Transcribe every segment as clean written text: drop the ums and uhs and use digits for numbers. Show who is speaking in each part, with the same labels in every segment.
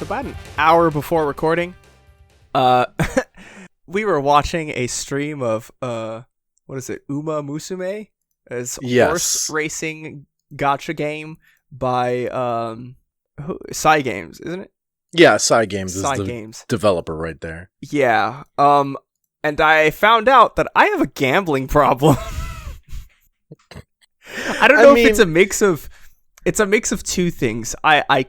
Speaker 1: about an hour before recording, we were watching a stream of, what is it, Uma Musume? It's horse racing gacha game by, Psy Games, isn't it?
Speaker 2: Yeah, Psy Games is the
Speaker 1: Games.
Speaker 2: Developer right there.
Speaker 1: Yeah, and I found out that I have a gambling problem. I don't know if it's a mix of... It's a mix of two things. I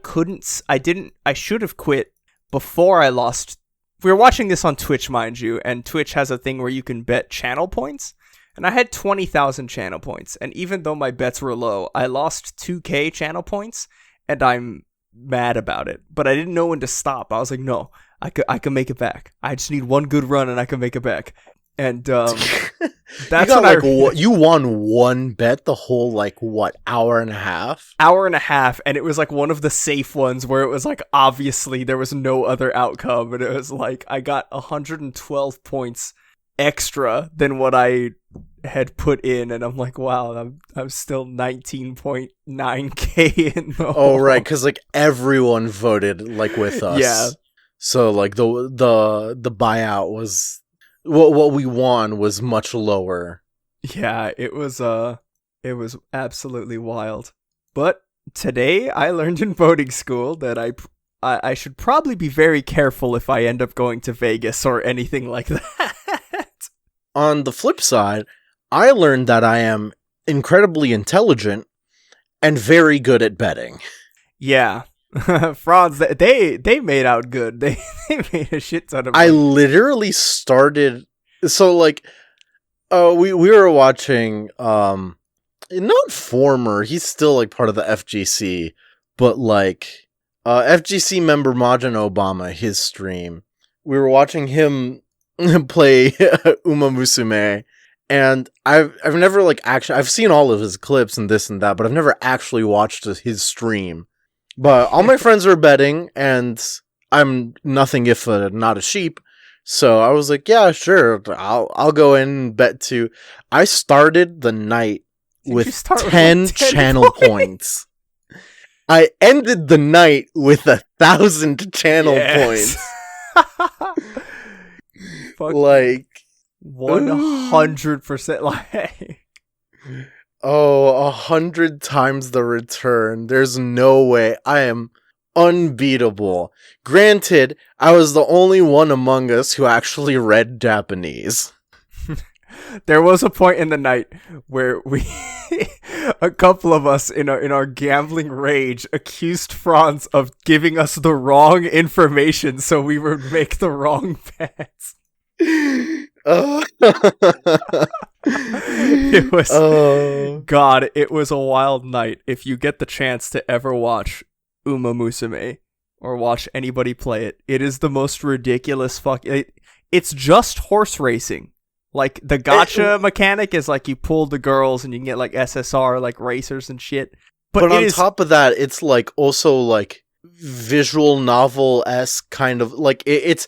Speaker 1: should have quit before I lost. We were watching this on Twitch, mind you, and Twitch has a thing where you can bet channel points. And I had 20,000 channel points. And even though my bets were low, I lost 2k channel points, and I'm mad about it. But I didn't know when to stop. I was like, no, I can make it back. I just need one good run and I can make it back. And that's
Speaker 2: you won one bet the whole hour and a half?
Speaker 1: Hour and a half, and it was like one of the safe ones where it was like obviously there was no other outcome, and it was like I got 112 points extra than what I had put in, and I'm like, wow, I'm still 19.9k in the hole.
Speaker 2: Oh right, because everyone voted with us.
Speaker 1: Yeah. So
Speaker 2: the buyout was. What we won was much lower.
Speaker 1: Yeah, it was absolutely wild. But today I learned in voting school that I should probably be very careful if I end up going to Vegas or anything like that.
Speaker 2: On the flip side, I learned that I am incredibly intelligent and very good at betting.
Speaker 1: Yeah. Franz, they made out good. They made a shit ton of money.
Speaker 2: I literally started we were watching not former, he's still part of the FGC, but FGC member Majin Obama, his stream. We were watching him play Uma Musume, and I've never I've seen all of his clips and this and that, but I've never actually watched his stream. But all my friends were betting, and I'm nothing if not a sheep. So I was like, yeah, sure, I'll go in and bet too. I started the night with 10 channel points. I ended the night with 1,000 channel points.
Speaker 1: 100%.
Speaker 2: Oh, 100 times the return. There's no way. I am unbeatable. Granted, I was the only one among us who actually read Japanese.
Speaker 1: There was a point in the night where a couple of us in our gambling rage accused Franz of giving us the wrong information so we would make the wrong bets. It was God, it was a wild night. If you get the chance to ever watch Uma Musume or watch anybody play it, it is the most ridiculous it's just horse racing. The gacha mechanic is you pull the girls and you can get SSR racers and shit.
Speaker 2: But on top of that, it's also visual novel-esque kind of it's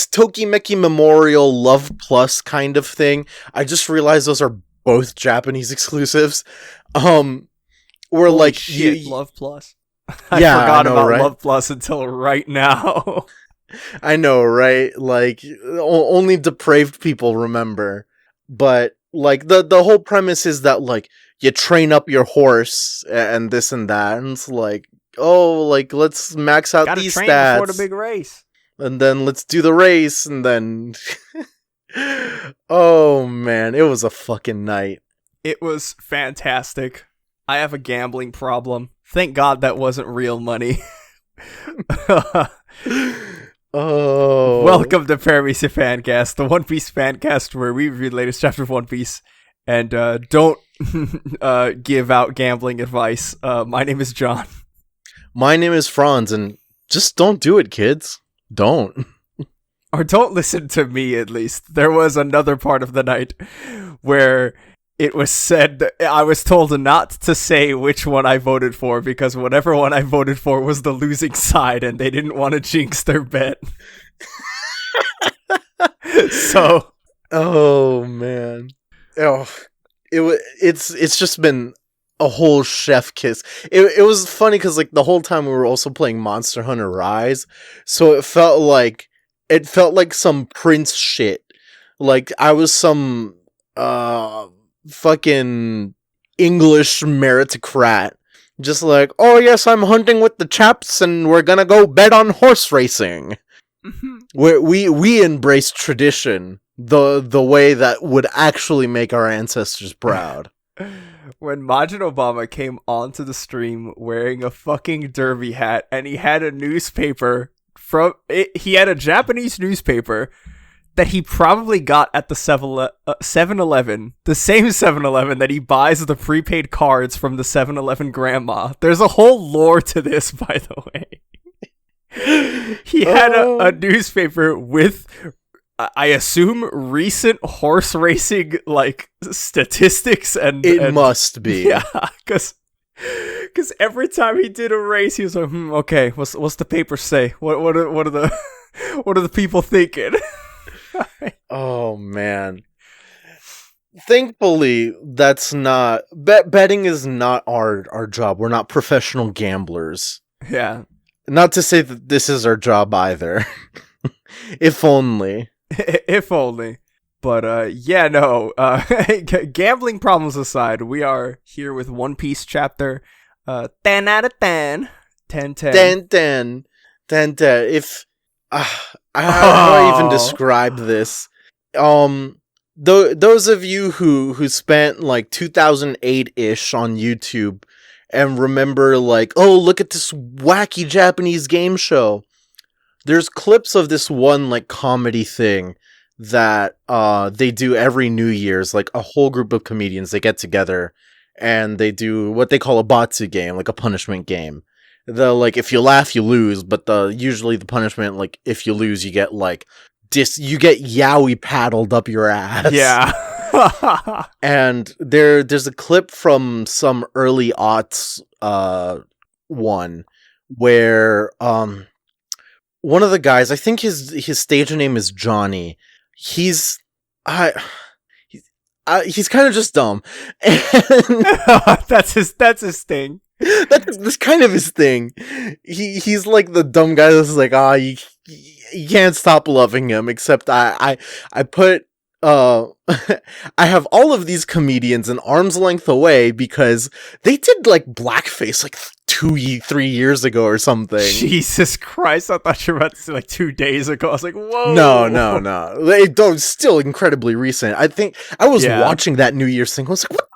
Speaker 2: Tokimeki Memorial Love Plus kind of thing. I just realized those are both Japanese exclusives. Love
Speaker 1: Plus. I forgot about right? Love Plus until right now.
Speaker 2: I know, right? Only depraved people remember. But the whole premise is that you train up your horse and this and that, and it's let's max out these
Speaker 1: train
Speaker 2: stats
Speaker 1: before the big race,
Speaker 2: and then let's do the race, and then oh man, it was a fucking night.
Speaker 1: It was fantastic. I have a gambling problem. Thank God that wasn't real money.
Speaker 2: Oh,
Speaker 1: welcome to Paramecia Fancast, the One Piece fancast where we read the latest chapter of One Piece and don't give out gambling advice. My name is John.
Speaker 2: My name is Franz, and just don't do it, kids. Don't.
Speaker 1: Or don't listen to me, at least. There was another part of the night where it was said that I was told not to say which one I voted for because whatever one I voted for was the losing side, and they didn't want to jinx their bet. So,
Speaker 2: oh man, it's just been a whole chef kiss. It was funny because like the whole time we were also playing Monster Hunter Rise, so it felt like some Prince shit. Like I was some fucking English meritocrat. Just like, oh yes, I'm hunting with the chaps and we're gonna go bet on horse racing. Where we embrace tradition the way that would actually make our ancestors proud.
Speaker 1: When Majin Obama came onto the stream wearing a fucking derby hat and he had a newspaper he had a Japanese newspaper that he probably got at the 7-Eleven, the same 7-Eleven that he buys the prepaid cards from the 7-Eleven grandma. There's a whole lore to this, by the way. He had a newspaper with, I assume, recent horse racing like statistics, and
Speaker 2: it must be,
Speaker 1: yeah, because every time he did a race, he was like, okay, what's the paper say? What are the people thinking?
Speaker 2: Oh man. Thankfully, that's not betting is not our job. We're not professional gamblers.
Speaker 1: Yeah.
Speaker 2: Not to say that this is our job either. If only.
Speaker 1: If only. But yeah, no. Gambling problems aside, we are here with One Piece chapter 10 out of 10. 10 10.
Speaker 2: 10 10. If how do I even describe this? Those of you who spent like 2008-ish on YouTube and remember like, oh, look at this wacky Japanese game show. There's clips of this one like comedy thing that they do every New Year's, like a whole group of comedians, they get together and they do what they call a batsu game, like a punishment game. Like if you laugh you lose, but usually the punishment, like if you lose you get like you get yaoi paddled up your ass.
Speaker 1: Yeah.
Speaker 2: And there's a clip from some early aughts one where one of the guys, I think his stage name is Johnny. He's kind of just dumb. And
Speaker 1: that's his thing.
Speaker 2: That's kind of his thing. He's like the dumb guy that's like, you can't stop loving him. Except I put I have all of these comedians an arm's length away because they did like blackface like 2-3 years ago or something.
Speaker 1: Jesus Christ! I thought you were about to say like 2 days ago. I was like, whoa.
Speaker 2: No. They don't. Still incredibly recent. I think I was watching that New Year's thing. I was like, what?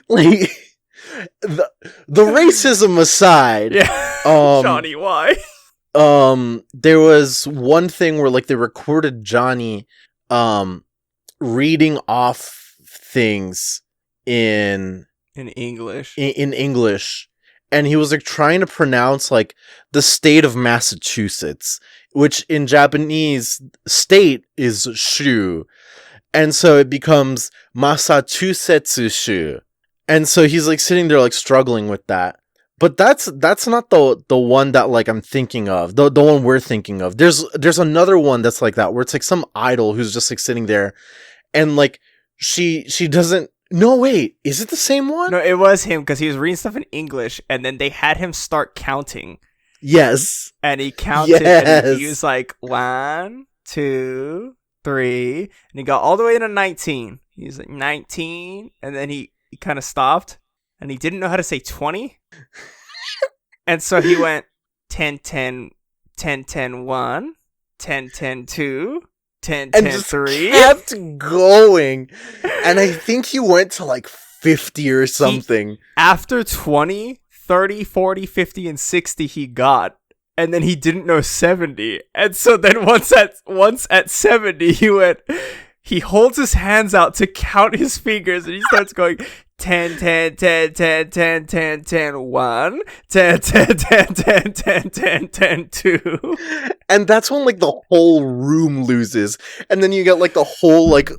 Speaker 2: Like. The racism aside,
Speaker 1: Johnny, why?
Speaker 2: There was one thing where like they recorded Johnny reading off things in
Speaker 1: English.
Speaker 2: In English, and he was like trying to pronounce like the state of Massachusetts, which in Japanese state is shu, and so it becomes Massachusetts-shu. And so he's like sitting there like struggling with that. But that's not the one that like I'm thinking of. The one we're thinking of. There's another one that's like that where it's like some idol who's just like sitting there and like she doesn't. No, wait, is it the same one?
Speaker 1: No, it was him because he was reading stuff in English and then they had him start counting.
Speaker 2: Yes.
Speaker 1: And he counted and he was like 1, 2, 3, and he got all the way to 19. He's like 19, and then he kind of stopped, and he didn't know how to say 20. And so he went 10, 10, 10, 10, 1, 10, 10, 2, 10, 10, 3.
Speaker 2: Kept going. And I think he went to like 50 or something.
Speaker 1: After 20, 30, 40, 50, and 60 he got. And then he didn't know 70. And so then once at 70, he holds his hands out to count his fingers, and he starts going 10, 10, 10, 10, 10, 10, 10, 1, 10, 10, 10, 10, 10, 10, 10, 2.
Speaker 2: And that's when like the whole room loses. And then you get like the whole like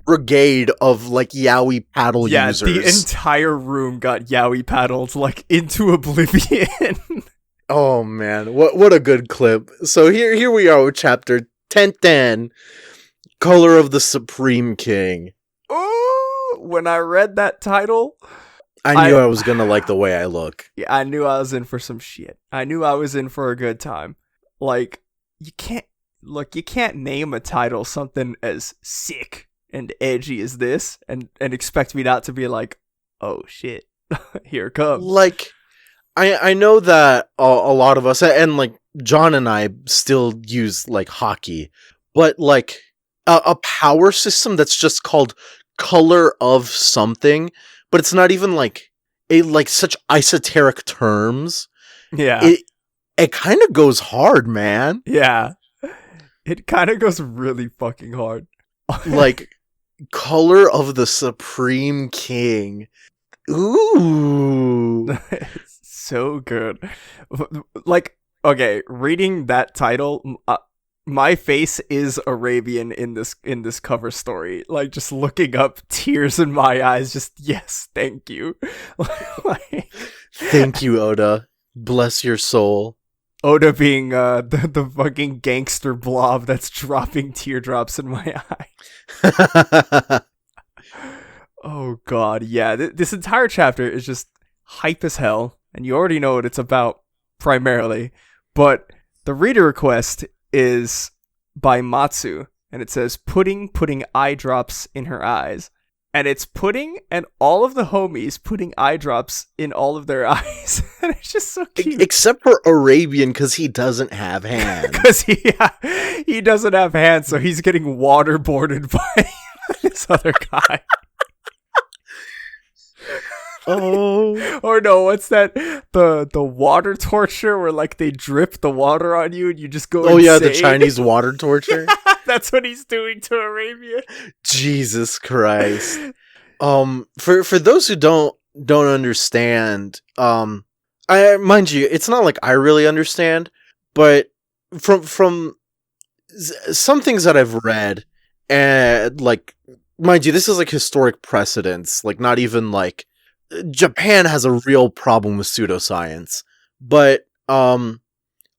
Speaker 2: brigade of like yaoi paddle users.
Speaker 1: Yeah, the entire room got yaoi paddled like into oblivion.
Speaker 2: Oh man, what a good clip. So here we are with chapter 1010. Color of the Supreme King.
Speaker 1: Oh, when I read that title,
Speaker 2: I knew I was gonna like the way I look.
Speaker 1: Yeah, I knew I was in for some shit. I knew I was in for a good time. Like, you can't name a title something as sick and edgy as this and expect me not to be like, oh shit, here it comes.
Speaker 2: Like, I know that a lot of us, and like John and I still use like hockey, but like a power system that's just called color of something, but it's not even like such esoteric terms.
Speaker 1: Yeah.
Speaker 2: It kind of goes hard, man.
Speaker 1: Yeah. It kind of goes really fucking hard.
Speaker 2: Like, color of the Supreme King. Ooh.
Speaker 1: It's so good. Like, okay, reading that title, my face is Arabian in this cover story. Like, just looking up, tears in my eyes, just, yes, thank you. Like,
Speaker 2: thank you, Oda. Bless your soul.
Speaker 1: Oda being the fucking gangster blob that's dropping teardrops in my eye. Oh god, yeah. This entire chapter is just hype as hell, and you already know what it's about primarily. But the reader request is by Matsu, and it says putting eye drops in her eyes. And it's Pudding and all of the homies putting eye drops in all of their eyes. And it's just so cute.
Speaker 2: Except for Arabian, because he doesn't have hands.
Speaker 1: Because he doesn't have hands, so he's getting waterboarded by this other guy.
Speaker 2: Oh.
Speaker 1: Or no, what's that? The water torture where like they drip the water on you and you just go insane.
Speaker 2: Yeah, the Chinese water torture.
Speaker 1: That's what he's doing to Arabia.
Speaker 2: Jesus Christ. For those who don't understand, mind you, it's not like I really understand, but from some things that I've read, and like, mind you, this is like historic precedence, like not even like Japan has a real problem with pseudoscience, but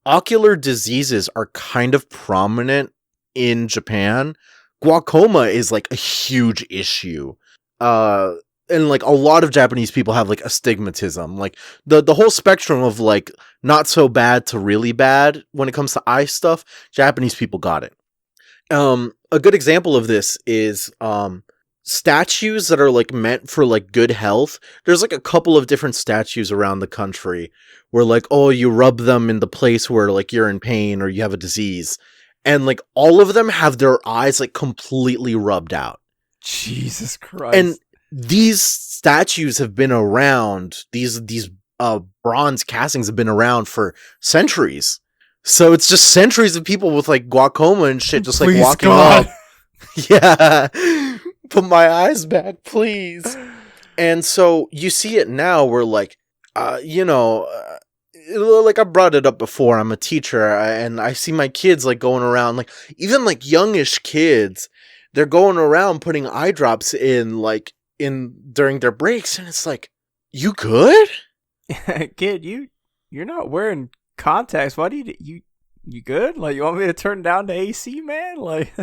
Speaker 2: ocular diseases are kind of prominent in Japan. Glaucoma is like a huge issue. And like a lot of Japanese people have like astigmatism, like the whole spectrum of like not so bad to really bad when it comes to eye stuff. Japanese people got it. A good example of this is statues that are like meant for like good health. There's like a couple of different statues around the country where like, oh, you rub them in the place where like you're in pain or you have a disease, and like all of them have their eyes like completely rubbed out.
Speaker 1: Jesus Christ.
Speaker 2: And these statues have been around, these bronze castings have been around for centuries. So it's just centuries of people with like glaucoma and shit just like
Speaker 1: Please,
Speaker 2: walking
Speaker 1: God.
Speaker 2: up. Yeah. Put my eyes back, please. And so you see it now where like, like I brought it up before, I'm a teacher and I see my kids like going around, like even like youngish kids, they're going around putting eye drops in during their breaks, and it's like, you good?
Speaker 1: Kid, you're not wearing contacts. Why do you good? Like, you want me to turn down the AC, man? Like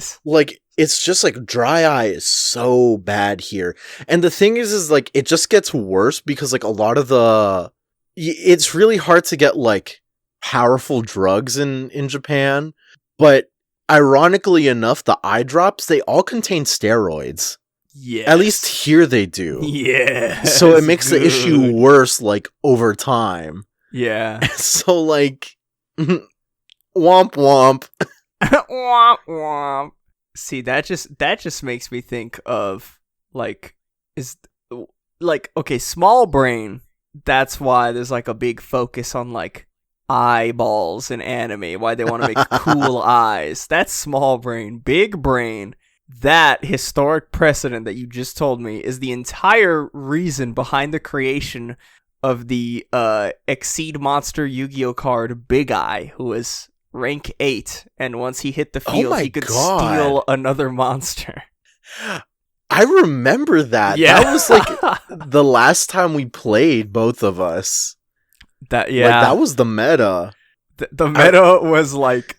Speaker 2: it's just like dry eye is so bad here. And the thing is like it just gets worse because like a lot of it's really hard to get like powerful drugs in Japan, but ironically enough, the eye drops, they all contain steroids.
Speaker 1: Yeah.
Speaker 2: At least here they do.
Speaker 1: Yeah.
Speaker 2: So it makes the issue worse like over time.
Speaker 1: Yeah.
Speaker 2: So like womp womp.
Speaker 1: Womp womp. See, that just makes me think of like okay, small brain. That's why there's like a big focus on like eyeballs in anime, why they want to make cool eyes. That's small brain. Big brain, that historic precedent that you just told me is the entire reason behind the creation of the Exceed Monster Yu-Gi-Oh card Big Eye, who was rank 8, and once he hit the field, he could steal another monster.
Speaker 2: I remember that.
Speaker 1: Yeah.
Speaker 2: That was like the last time we played, both of us.
Speaker 1: That
Speaker 2: was the meta.
Speaker 1: The meta was like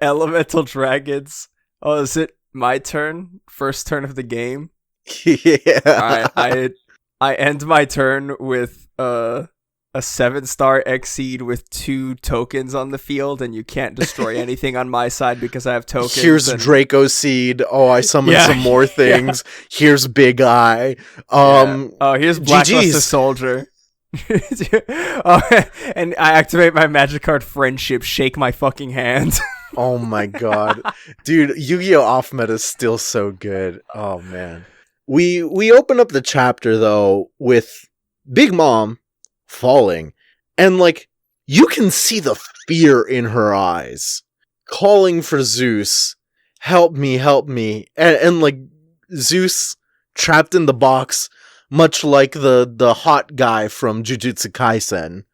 Speaker 1: elemental dragons. Oh, is it my turn? First turn of the game.
Speaker 2: Yeah.
Speaker 1: I I end my turn with a 7-star Exceed with 2 tokens on the field, and you can't destroy anything on my side because I have tokens.
Speaker 2: Here's Draco Seed. Oh, I summoned some more things. Yeah. Here's Big Eye.
Speaker 1: Oh, here's Blackluster Soldier. And I activate my magic card Friendship, shake my fucking hand.
Speaker 2: Oh my god. Dude, Yu-Gi-Oh! Off Meta is still so good. Oh man. We open up the chapter though with Big Mom falling, and like you can see the fear in her eyes, calling for Zeus, help me, and like Zeus trapped in the box, much like the hot guy from Jujutsu Kaisen.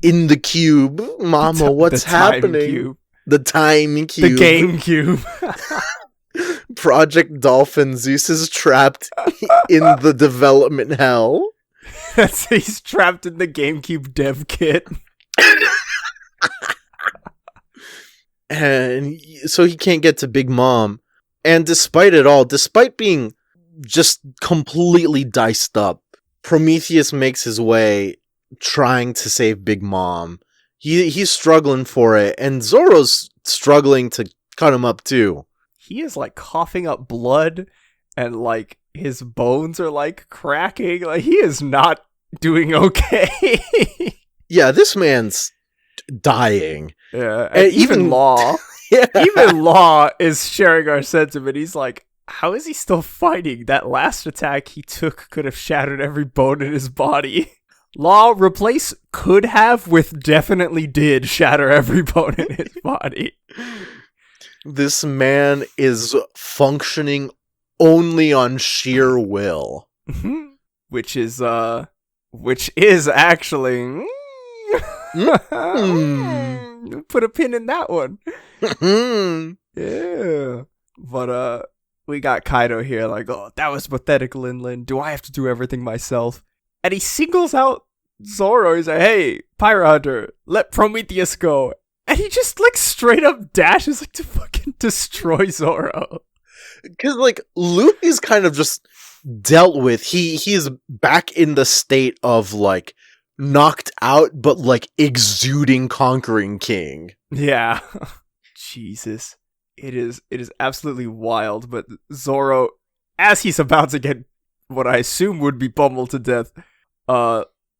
Speaker 2: In the cube, Mama, what's happening? Cube. The time cube.
Speaker 1: The game cube.
Speaker 2: Project Dolphin, Zeus is trapped in the development hell.
Speaker 1: He's trapped in the GameCube dev kit.
Speaker 2: And so he can't get to Big Mom. And despite it all, despite being just completely diced up, Prometheus makes his way trying to save Big Mom. He's struggling for it, and Zoro's struggling to cut him up too.
Speaker 1: He is like coughing up blood, and like his bones are like cracking. Like he is not doing okay.
Speaker 2: Yeah, this man's dying.
Speaker 1: Yeah, and even Law, even Law is sharing our sentiment. He's like, how is he still fighting? That last attack he took could have shattered every bone in his body. Law, replace could have with definitely did shatter every bone in his body.
Speaker 2: This man is functioning only on sheer will.
Speaker 1: Which is actually... Put a pin in that one. Yeah. But, we got Kaido here like, oh, that was pathetic, Linlin. Do I have to do everything myself? And he singles out Zoro. He's like, hey, Pyro Hunter, let Prometheus go. And he just, like, straight up dashes, like, to fucking destroy Zoro.
Speaker 2: Because, like, Luffy's kind of just dealt with. He's back in the state of, like, knocked out, but, like, exuding Conquering King.
Speaker 1: Yeah. Jesus. It is absolutely wild, but Zoro, as he's about to get what I assume would be pummeled to death,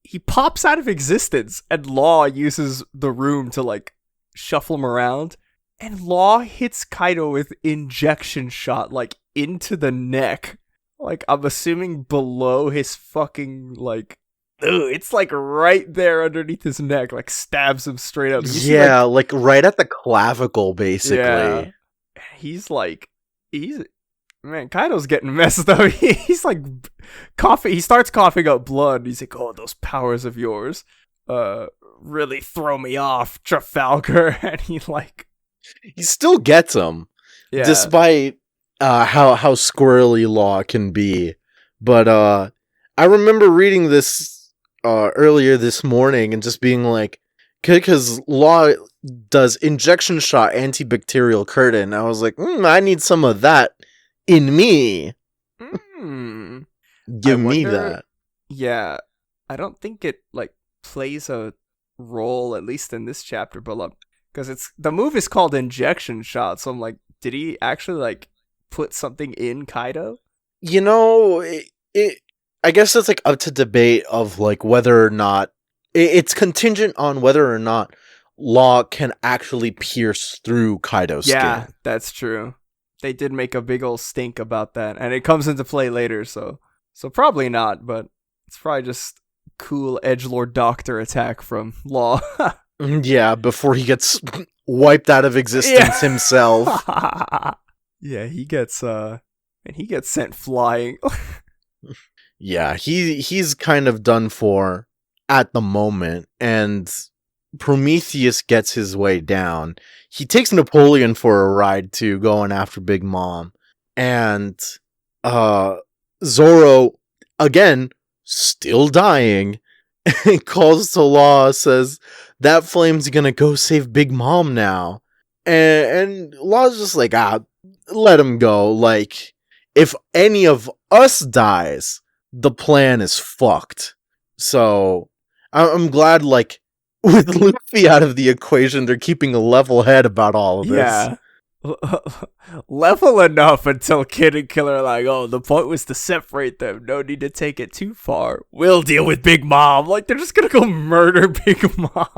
Speaker 1: he pops out of existence, and Law uses the room to, like, shuffle him around, and Law hits Kaido with injection shot, like, into the neck. Like, I'm assuming below his fucking, like, it's, like, right there underneath his neck, like, stabs him straight up.
Speaker 2: Yeah, like, right at the clavicle, basically. Yeah.
Speaker 1: Man, Kaido's getting messed up. He's like coughing. He starts coughing up blood. He's like, "Oh, those powers of yours, really throw me off, Trafalgar." And he
Speaker 2: still gets him, despite how squirrely Law can be. But I remember reading this earlier this morning and just being like, because Law does injection shot antibacterial curtain. I was like, I need some of that in me. Give me that.
Speaker 1: Yeah, I don't think it like plays a role, at least in this chapter, but because the move is called injection shot. So I'm like, did he actually like put something in Kaido?
Speaker 2: You know, I guess it's like up to debate of like whether or not it's contingent on whether or not Law can actually pierce through Kaido's skin.
Speaker 1: Yeah, that's true. They did make a big old stink about that, and it comes into play later, so probably not, but it's probably just cool edgelord doctor attack from Law.
Speaker 2: Yeah, before he gets wiped out of existence himself.
Speaker 1: Yeah, he gets sent flying.
Speaker 2: Yeah, he's kind of done for at the moment, and Prometheus gets his way down. He takes Napoleon for a ride too, going after Big Mom. And Zoro, again, still dying, calls to Law, says, that flame's gonna go save Big Mom now. And Law's just like, let him go. Like, if any of us dies, the plan is fucked. So I'm glad, like, with Luffy out of the equation, they're keeping a level head about all of this.
Speaker 1: Yeah. Level enough until Kid and Killer are like, oh, the point was to separate them. No need to take it too far. We'll deal with Big Mom. Like, they're just gonna go murder Big Mom.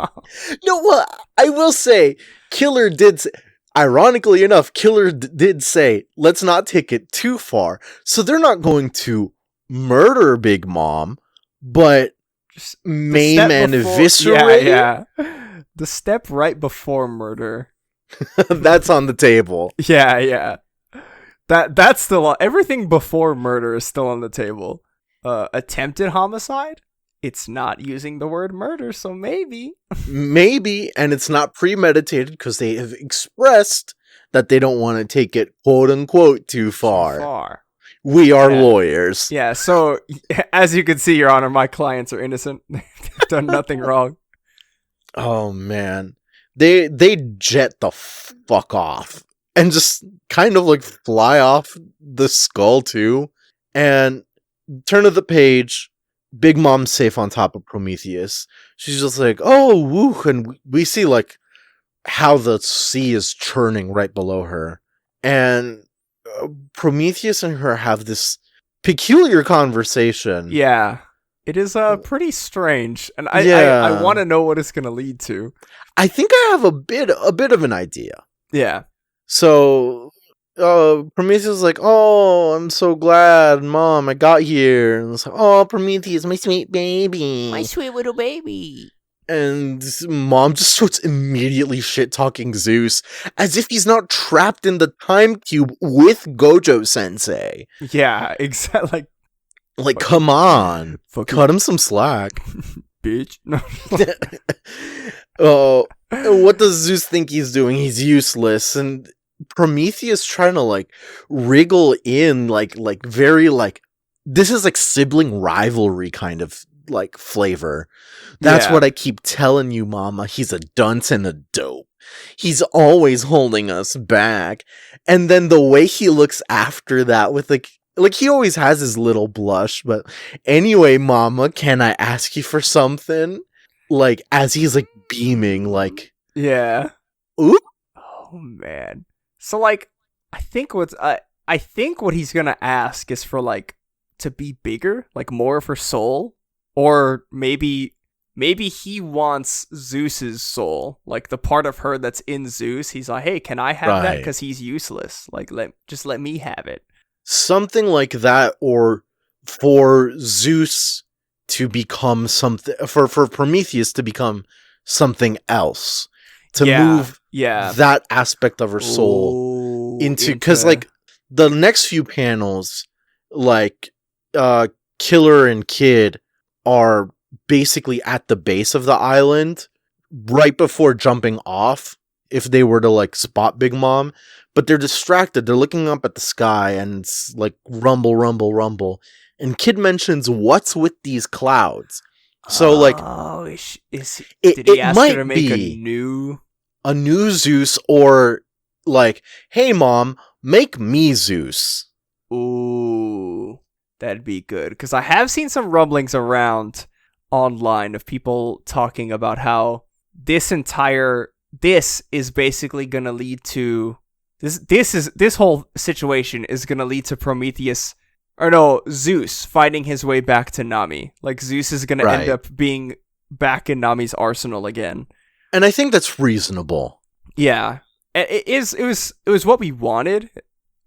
Speaker 2: No, well, I will say, Killer did say, ironically enough, Killer did say, let's not take it too far. So they're not going to murder Big Mom, but
Speaker 1: Just
Speaker 2: maim and eviscerate?
Speaker 1: Yeah. The step right before murder.
Speaker 2: That's on the table.
Speaker 1: Yeah. That's still everything before murder is still on the table. Attempted homicide? It's not using the word murder, so maybe.
Speaker 2: Maybe, and it's not premeditated because they have expressed that they don't want to take it quote unquote too far. We are lawyers.
Speaker 1: Yeah, so as you can see, Your Honor, my clients are innocent. They've done nothing wrong.
Speaker 2: Oh man. They jet the fuck off and just kind of like fly off the skull too. And turn of the page, Big Mom's safe on top of Prometheus. She's just like, oh, woo, and we see like how the sea is churning right below her. And Prometheus and her have this peculiar conversation.
Speaker 1: Yeah. It is pretty strange, and I want to know what it's going to lead to.
Speaker 2: I think I have a bit of an idea.
Speaker 1: Yeah.
Speaker 2: So Prometheus is like, oh, I'm so glad, Mom, I got here. And it's like, oh, Prometheus, my sweet baby.
Speaker 1: My sweet little baby.
Speaker 2: And Mom just starts immediately shit-talking Zeus as if he's not trapped in the time cube with Gojo-sensei.
Speaker 1: Yeah, exactly.
Speaker 2: Like, come on. Cut him some slack.
Speaker 1: Bitch. No.
Speaker 2: Oh, what does Zeus think he's doing? He's useless. And Prometheus trying to, like, wriggle in, like very, like, this is, like, sibling rivalry kind of, like, flavor. That's what I keep telling you, Mama. He's a dunce and a dope. He's always holding us back. And then the way he looks after that with, like, he always has his little blush, but anyway, Mama, can I ask you for something? Like, as he's, like, beaming, like...
Speaker 1: Yeah.
Speaker 2: Ooh?
Speaker 1: Oh, man. So, like, I think what he's gonna ask is for, like, to be bigger, like, more of her soul, or maybe he wants Zeus's soul, like, the part of her that's in Zeus. He's like, hey, can I have that? Because he's useless. Like, let me have it.
Speaker 2: Something like that, or for Zeus to become something, for Prometheus to become something else, to move that aspect of her soul into, because like the next few panels, like Killer and Kid are basically at the base of the island right before jumping off if they were to like spot Big Mom. But they're distracted. They're looking up at the sky, and it's like rumble, rumble, rumble. And Kid mentions, "What's with these clouds?" So, like,
Speaker 1: did he ask her to make a new
Speaker 2: Zeus, or like, "Hey, Mom, make me Zeus."
Speaker 1: Ooh, that'd be good. Because I have seen some rumblings around online of people talking about how this is basically gonna lead to. This whole situation is gonna lead to Zeus finding his way back to Nami. Like, Zeus is gonna end up being back in Nami's arsenal again.
Speaker 2: And I think that's reasonable.
Speaker 1: Yeah. It was what we wanted.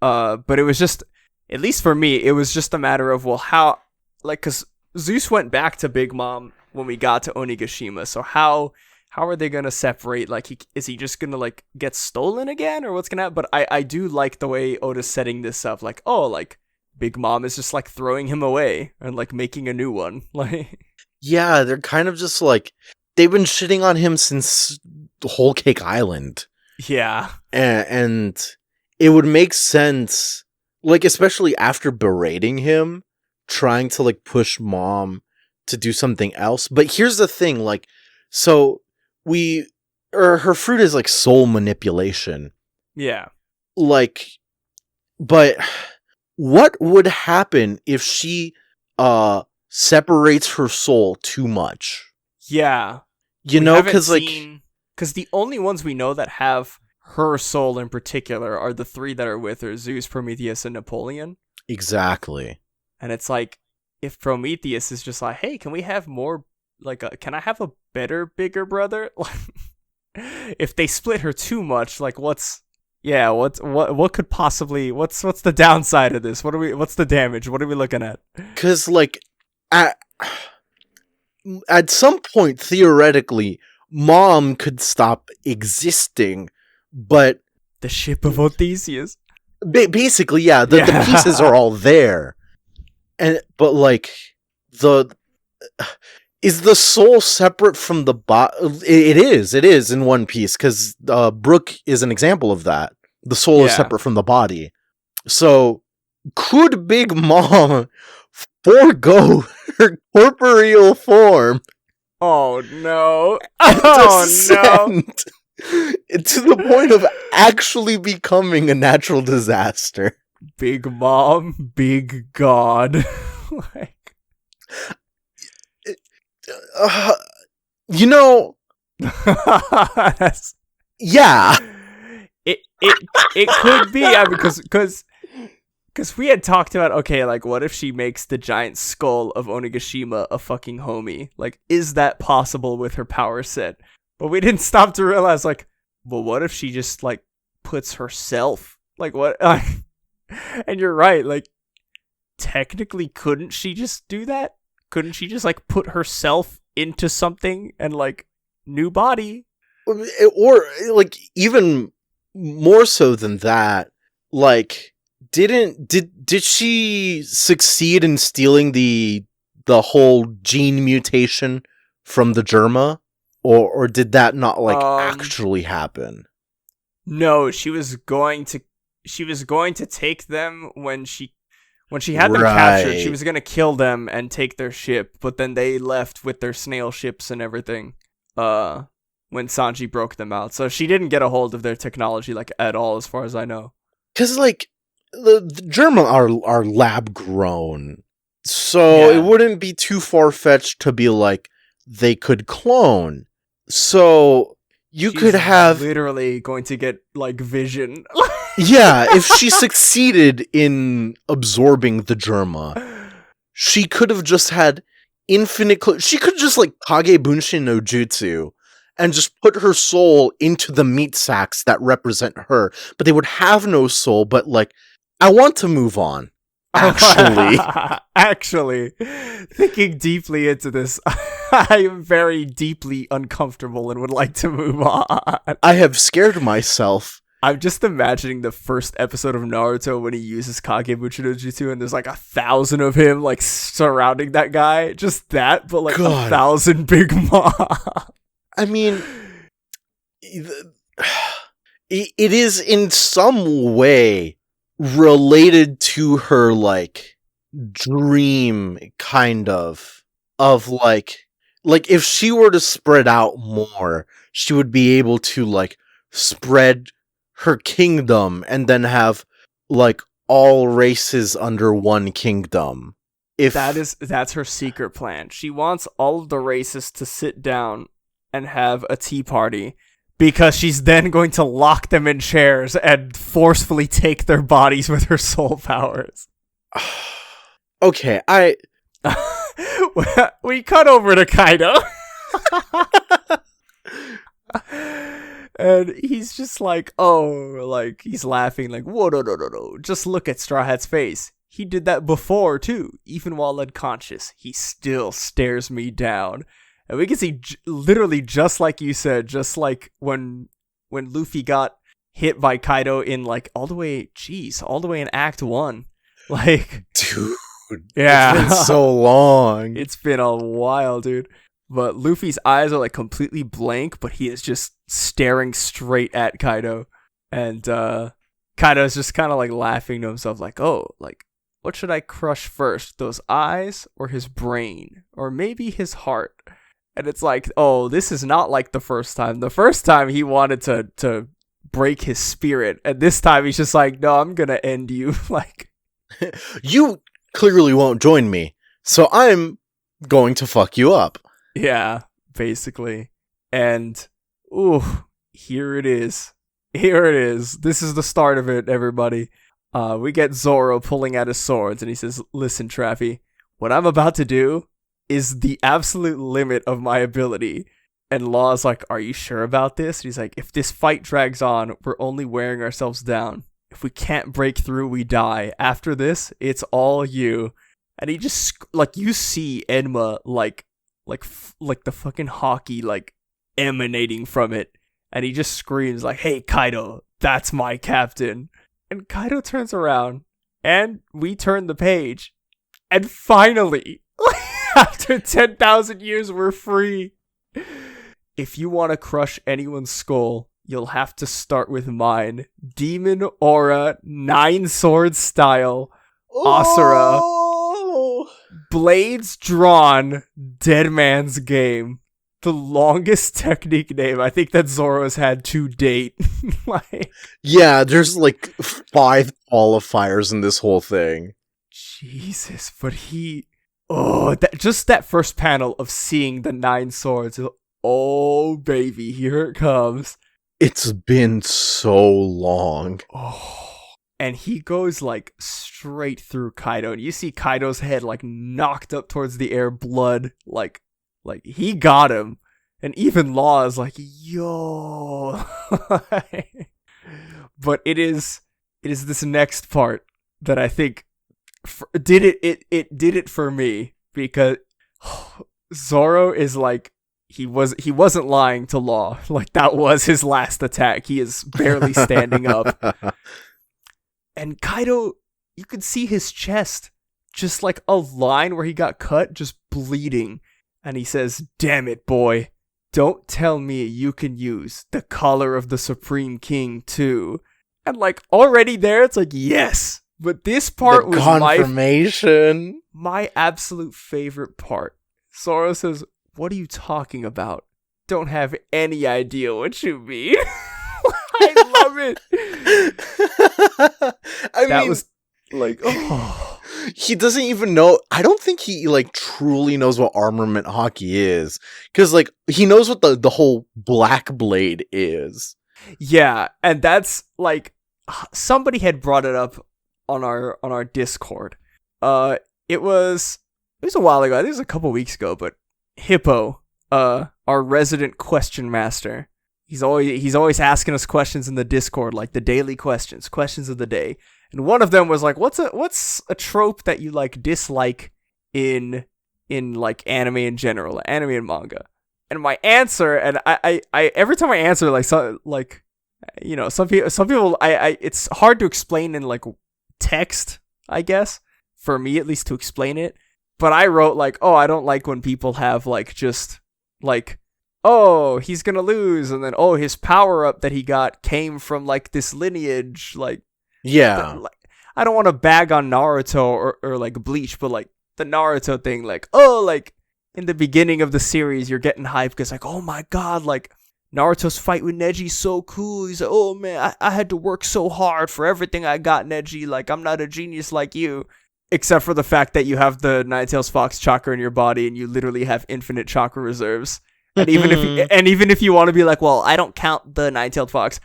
Speaker 1: But it was just, at least for me, it was just a matter of, well, how, like, cause Zeus went back to Big Mom when we got to Onigashima, so how are they gonna separate? Like, is he just gonna, like, get stolen again, or what's gonna happen? But I do like the way Oda's setting this up. Like, oh, like, Big Mom is just, like, throwing him away and, like, making a new one. Like,
Speaker 2: yeah, they're kind of just, like, they've been shitting on him since Whole Cake Island.
Speaker 1: Yeah.
Speaker 2: And it would make sense, like, especially after berating him, trying to, like, push Mom to do something else. But here's the thing, like, so... her fruit is like soul manipulation.
Speaker 1: Yeah.
Speaker 2: Like, but what would happen if she separates her soul too much.
Speaker 1: Yeah.
Speaker 2: You know, because
Speaker 1: the only ones we know that have her soul in particular are the three that are with her: Zeus, Prometheus, and Napoleon.
Speaker 2: Exactly.
Speaker 1: And it's like, if Prometheus is just like, hey, can we have more, can I have a better, bigger brother? If they split her too much, like, what could possibly, what's the downside of this? What's the damage? What are we looking at?
Speaker 2: Because, like, at some point, theoretically, Mom could stop existing, but...
Speaker 1: The ship of Odysseus.
Speaker 2: Basically, yeah, the pieces are all there. But, like, is the soul separate from the body? It is in One Piece, because Brook is an example of that. The soul is separate from the body. So, could Big Mom forego her corporeal form?
Speaker 1: Oh, no. Oh, no.
Speaker 2: To the point of actually becoming a natural disaster.
Speaker 1: Big Mom, big God.
Speaker 2: You know, yeah,
Speaker 1: it could be, because we had talked about, okay, like, what if she makes the giant skull of Onigashima a fucking homie? Like, is that possible with her power set? But we didn't stop to realize, like, well, what if she just, like, puts herself, like, what? And you're right, like, technically, couldn't she just do that? Couldn't she just, like, put herself into something and, like, new body?
Speaker 2: Or, like, even more so than that, like, did she succeed in stealing the whole gene mutation from the Germa? Or did that not, like, actually happen?
Speaker 1: No, she was going to take them when she had them captured. She was going to kill them and take their ship, but then they left with their snail ships and everything when Sanji broke them out. So she didn't get a hold of their technology, like, at all, as far as I know.
Speaker 2: Because, like, the Germa are lab grown, so it wouldn't be too far-fetched to be like, they could clone. So she's could have
Speaker 1: literally going to get, like, vision.
Speaker 2: Yeah, if she succeeded in absorbing the Germa, she could have just had infinite... she could just, like, Kage Bunshin no Jutsu and just put her soul into the meat sacks that represent her. But they would have no soul, but, like, I want to move on.
Speaker 1: Actually, thinking deeply into this, I am very deeply uncomfortable and would like to move on.
Speaker 2: I have scared myself.
Speaker 1: I'm just imagining the first episode of Naruto when he uses Kage Bunshin no Jutsu and there's, like, 1,000 of him, like, surrounding that guy. Just that, but, like, 1,000 Big Mom.
Speaker 2: I mean, it is in some way related to her, like, dream, kind of like if she were to spread out more, she would be able to, like, spread her kingdom and then have, like, all races under one kingdom. If
Speaker 1: that's her secret plan. She wants all of the races to sit down and have a tea party, because she's then going to lock them in chairs and forcefully take their bodies with her soul powers.
Speaker 2: Okay,
Speaker 1: we cut over to Kaido. And he's just like, he's laughing, like, whoa, no. Just look at Straw Hat's face. He did that before, too. Even while unconscious, he still stares me down. And we can see, literally, just like you said, just like when Luffy got hit by Kaido in, like, all the way in Act 1. Like,
Speaker 2: dude,
Speaker 1: yeah.
Speaker 2: It's been so long.
Speaker 1: It's been a while, dude. But Luffy's eyes are, like, completely blank, but he is just staring straight at Kaido. And Kaido's just kind of, like, laughing to himself, like, oh, like, what should I crush first? Those eyes or his brain? Or maybe his heart? And it's like, oh, this is not like the first time. The first time he wanted to break his spirit. And this time he's just like, no, I'm going to end you. Like,
Speaker 2: you clearly won't join me. So I'm going to fuck you up.
Speaker 1: Yeah, basically. And, ooh, here it is. Here it is. This is the start of it, everybody. We get Zoro pulling out his swords, and he says, listen, Traffy, what I'm about to do is the absolute limit of my ability. And Law's like, are you sure about this? And he's like, if this fight drags on, we're only wearing ourselves down. If we can't break through, we die. After this, it's all you. And he just, like, you see Enma, like the fucking Haki, like, emanating from it. And he just screams, like, hey, Kaido, that's my captain. And Kaido turns around, and we turn the page. And finally, after 10,000 years, we're free. If you want to crush anyone's skull, you'll have to start with mine. Demon Aura, 9 Swords style, Asura, blades drawn, dead man's game. The longest technique name I think that Zoro's had to date. Like,
Speaker 2: yeah, there's like 5 qualifiers in this whole thing.
Speaker 1: Jesus, but that first panel of seeing the 9 swords. Oh, baby, here it comes.
Speaker 2: It's been so long.
Speaker 1: Oh, and he goes, like, straight through Kaido. And you see Kaido's head, like, knocked up towards the air, blood. Like he got him. And even Law is like, yo. But it is this next part that I think did it for me. Because Zoro is like, he wasn't lying to Law. Like, that was his last attack. He is barely standing up. And Kaido, you could see his chest, just like a line where he got cut, just bleeding. And he says, damn it, boy. Don't tell me you can use the collar of the Supreme King too. And like, already there, it's like, yes. But this part was
Speaker 2: confirmation.
Speaker 1: My absolute favorite part. Zoro says, what are you talking about? Don't have any idea what you mean. I love it. That was like, oh.
Speaker 2: He doesn't even know. I don't think he like truly knows what armament Haki is, because like he knows what the whole black blade is.
Speaker 1: Yeah, and that's like somebody had brought it up on our Discord. It was a while ago. I think it was a couple weeks ago. But Hippo, our resident question master, he's always asking us questions in the Discord, like the daily questions of the day. And one of them was like, what's a trope that you like dislike in like anime in general, anime and manga? And my answer, and I every time I answer, like, so, like, you know, some people it's hard to explain in like text, I guess, for me at least to explain it. But I wrote like, oh, I don't like when people have like just like, oh, he's gonna lose, and then oh, his power up that he got came from like this lineage, like.
Speaker 2: Yeah.
Speaker 1: I don't want to bag on Naruto or like Bleach, but like the Naruto thing, like, oh, like in the beginning of the series, you're getting hyped because like, oh my god, like Naruto's fight with Neji's so cool. He's like, oh man, I had to work so hard for everything I got, Neji. Like, I'm not a genius like you. Except for the fact that you have the Nine-Tails Fox chakra in your body and you literally have infinite chakra reserves. And even if you want to be like, well, I don't count the Nine-Tailed Fox.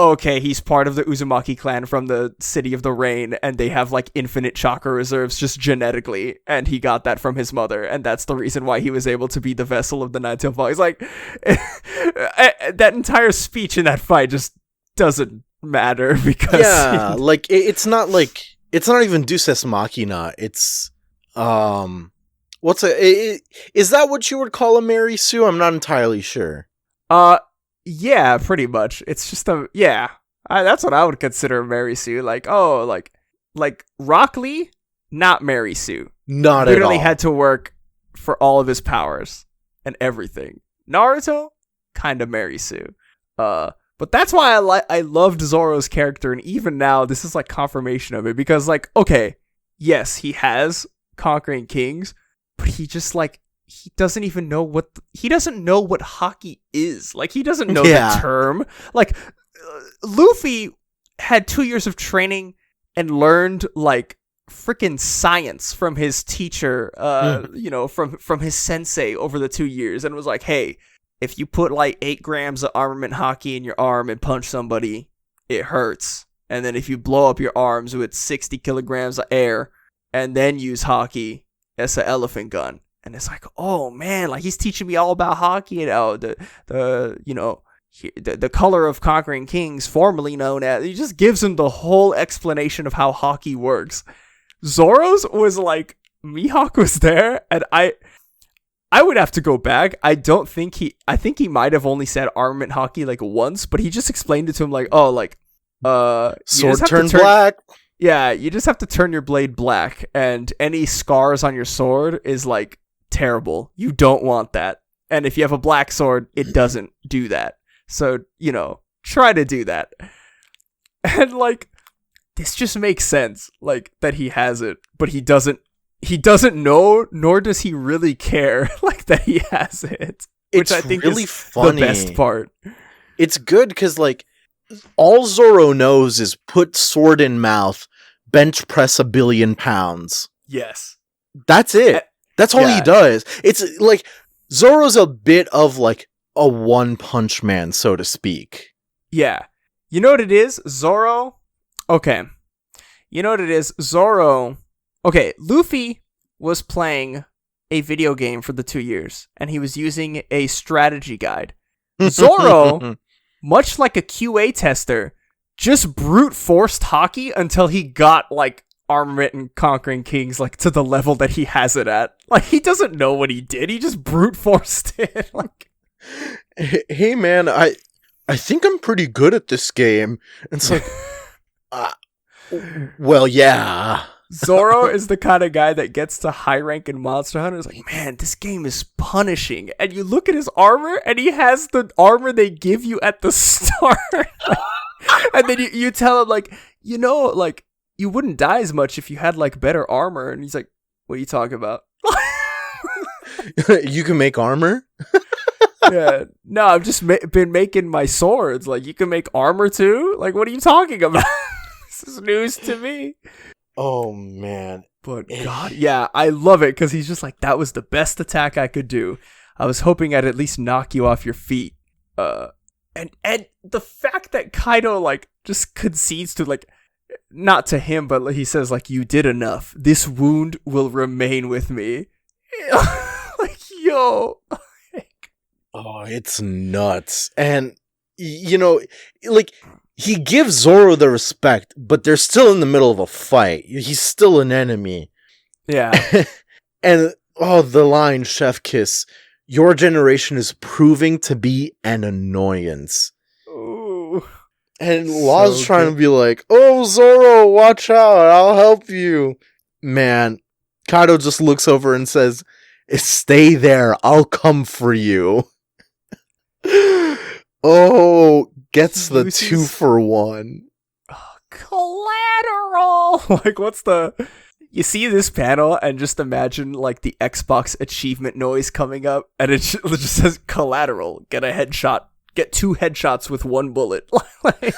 Speaker 1: Okay, he's part of the Uzumaki clan from the City of the Rain, and they have, like, infinite chakra reserves just genetically, and he got that from his mother, and that's the reason why he was able to be the vessel of the Nine-Tailed Fox. Like, that entire speech in that fight just doesn't matter, because...
Speaker 2: Yeah, like, it's not even Deus Ex Machina, it's, is that what you would call a Mary Sue? I'm not entirely sure.
Speaker 1: Yeah, pretty much. It's just that's what I would consider Mary Sue. Like, oh, like Rock Lee, not Mary Sue.
Speaker 2: Not at all.
Speaker 1: Literally had to work for all of his powers and everything. Naruto, kind of Mary Sue. But that's why I loved Zoro's character, and even now, this is like confirmation of it, because like, okay, yes, he has conquering kings, but he just like, he doesn't even know he doesn't know what Haki is. Like, he doesn't know the term. Like, Luffy had 2 years of training and learned like freaking science from his teacher, from his sensei over the 2 years, and was like, hey, if you put like 8 grams of armament Haki in your arm and punch somebody, it hurts. And then if you blow up your arms with 60 kilograms of air and then use Haki, it's an elephant gun. And it's like, oh man, like he's teaching me all about Haki and the color of Conquering Kings, formerly known as. He just gives him the whole explanation of how Haki works. Zoro's was like, Mihawk was there, and I would have to go back. I think he might have only said armament Haki like once, but he just explained it to him like, oh, like,
Speaker 2: sword turn black.
Speaker 1: Yeah, you just have to turn your blade black, and any scars on your sword is like terrible. You don't want that. And if you have a black sword, it doesn't do that. So, try to do that. And like, this just makes sense, like, that he has it, but he doesn't know, nor does he really care, like, that he has it. Which I think really is funny. The best part.
Speaker 2: It's good because, like, all Zoro knows is put sword in mouth, bench press 1 billion pounds.
Speaker 1: Yes.
Speaker 2: That's it. That's all he does. It's like, Zoro's a bit of, like, a one-punch man, so to speak.
Speaker 1: Yeah. You know what it is? Zoro... Okay. You know what it is? Zoro... Okay, Luffy was playing a video game for the 2 years, and he was using a strategy guide. Zoro, much like a QA tester, just brute forced Haki until he got, like, armament and Conquering Kings, like, to the level that he has it at. Like, he doesn't know what he did. He just brute forced it. Like,
Speaker 2: hey man, I think I'm pretty good at this game. It's like, well, yeah.
Speaker 1: Zoro is the kind of guy that gets to high rank in Monster Hunter. It's like, man, this game is punishing. And you look at his armor, and he has the armor they give you at the start. And then you tell him, like, like, you wouldn't die as much if you had, like, better armor. And he's like, what are you talking about?
Speaker 2: You can make armor?
Speaker 1: Yeah. No, I've just been making my swords. Like, you can make armor too? Like, what are you talking about? This is news to me.
Speaker 2: Oh, man.
Speaker 1: But, God, yeah, I love it, because he's just like, that was the best attack I could do. I was hoping I'd at least knock you off your feet. And the fact that Kaido, like, just concedes to, like, not to him, but he says, like, you did enough. This wound will remain with me. Like, yo.
Speaker 2: Oh, it's nuts. And, like, he gives Zoro the respect, but they're still in the middle of a fight. He's still an enemy.
Speaker 1: Yeah.
Speaker 2: And, the line, Chef Kiss, your generation is proving to be an annoyance.
Speaker 1: Ooh.
Speaker 2: And Law's trying to be like, oh, Zoro, watch out, I'll help you. Man, Kaido just looks over and says, stay there, I'll come for you. Oh, gets the 2-for-1.
Speaker 1: Collateral! Like, what's the... You see this panel and just imagine, like, the Xbox achievement noise coming up, and it just says, collateral, get a headshot. Get 2 headshots with 1 bullet. Like,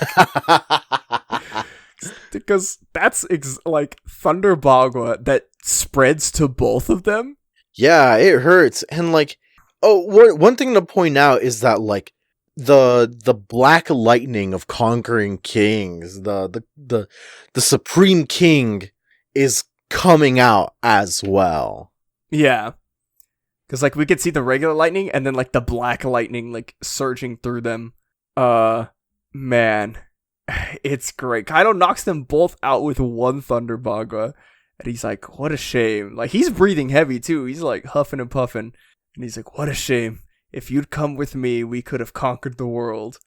Speaker 1: because that's, like, Thunder Bagua that spreads to both of them.
Speaker 2: Yeah, it hurts. And, like, one thing to point out is that, like, the Black Lightning of Conquering Kings, the Supreme King is coming out as well.
Speaker 1: Yeah. Because, like, we could see the regular lightning and then, like, the black lightning, like, surging through them. Man. It's great. Kaido knocks them both out with 1 Thunder Bagua. And he's like, what a shame. Like, he's breathing heavy, too. He's, like, huffing and puffing. And he's like, what a shame. If you'd come with me, we could have conquered the world.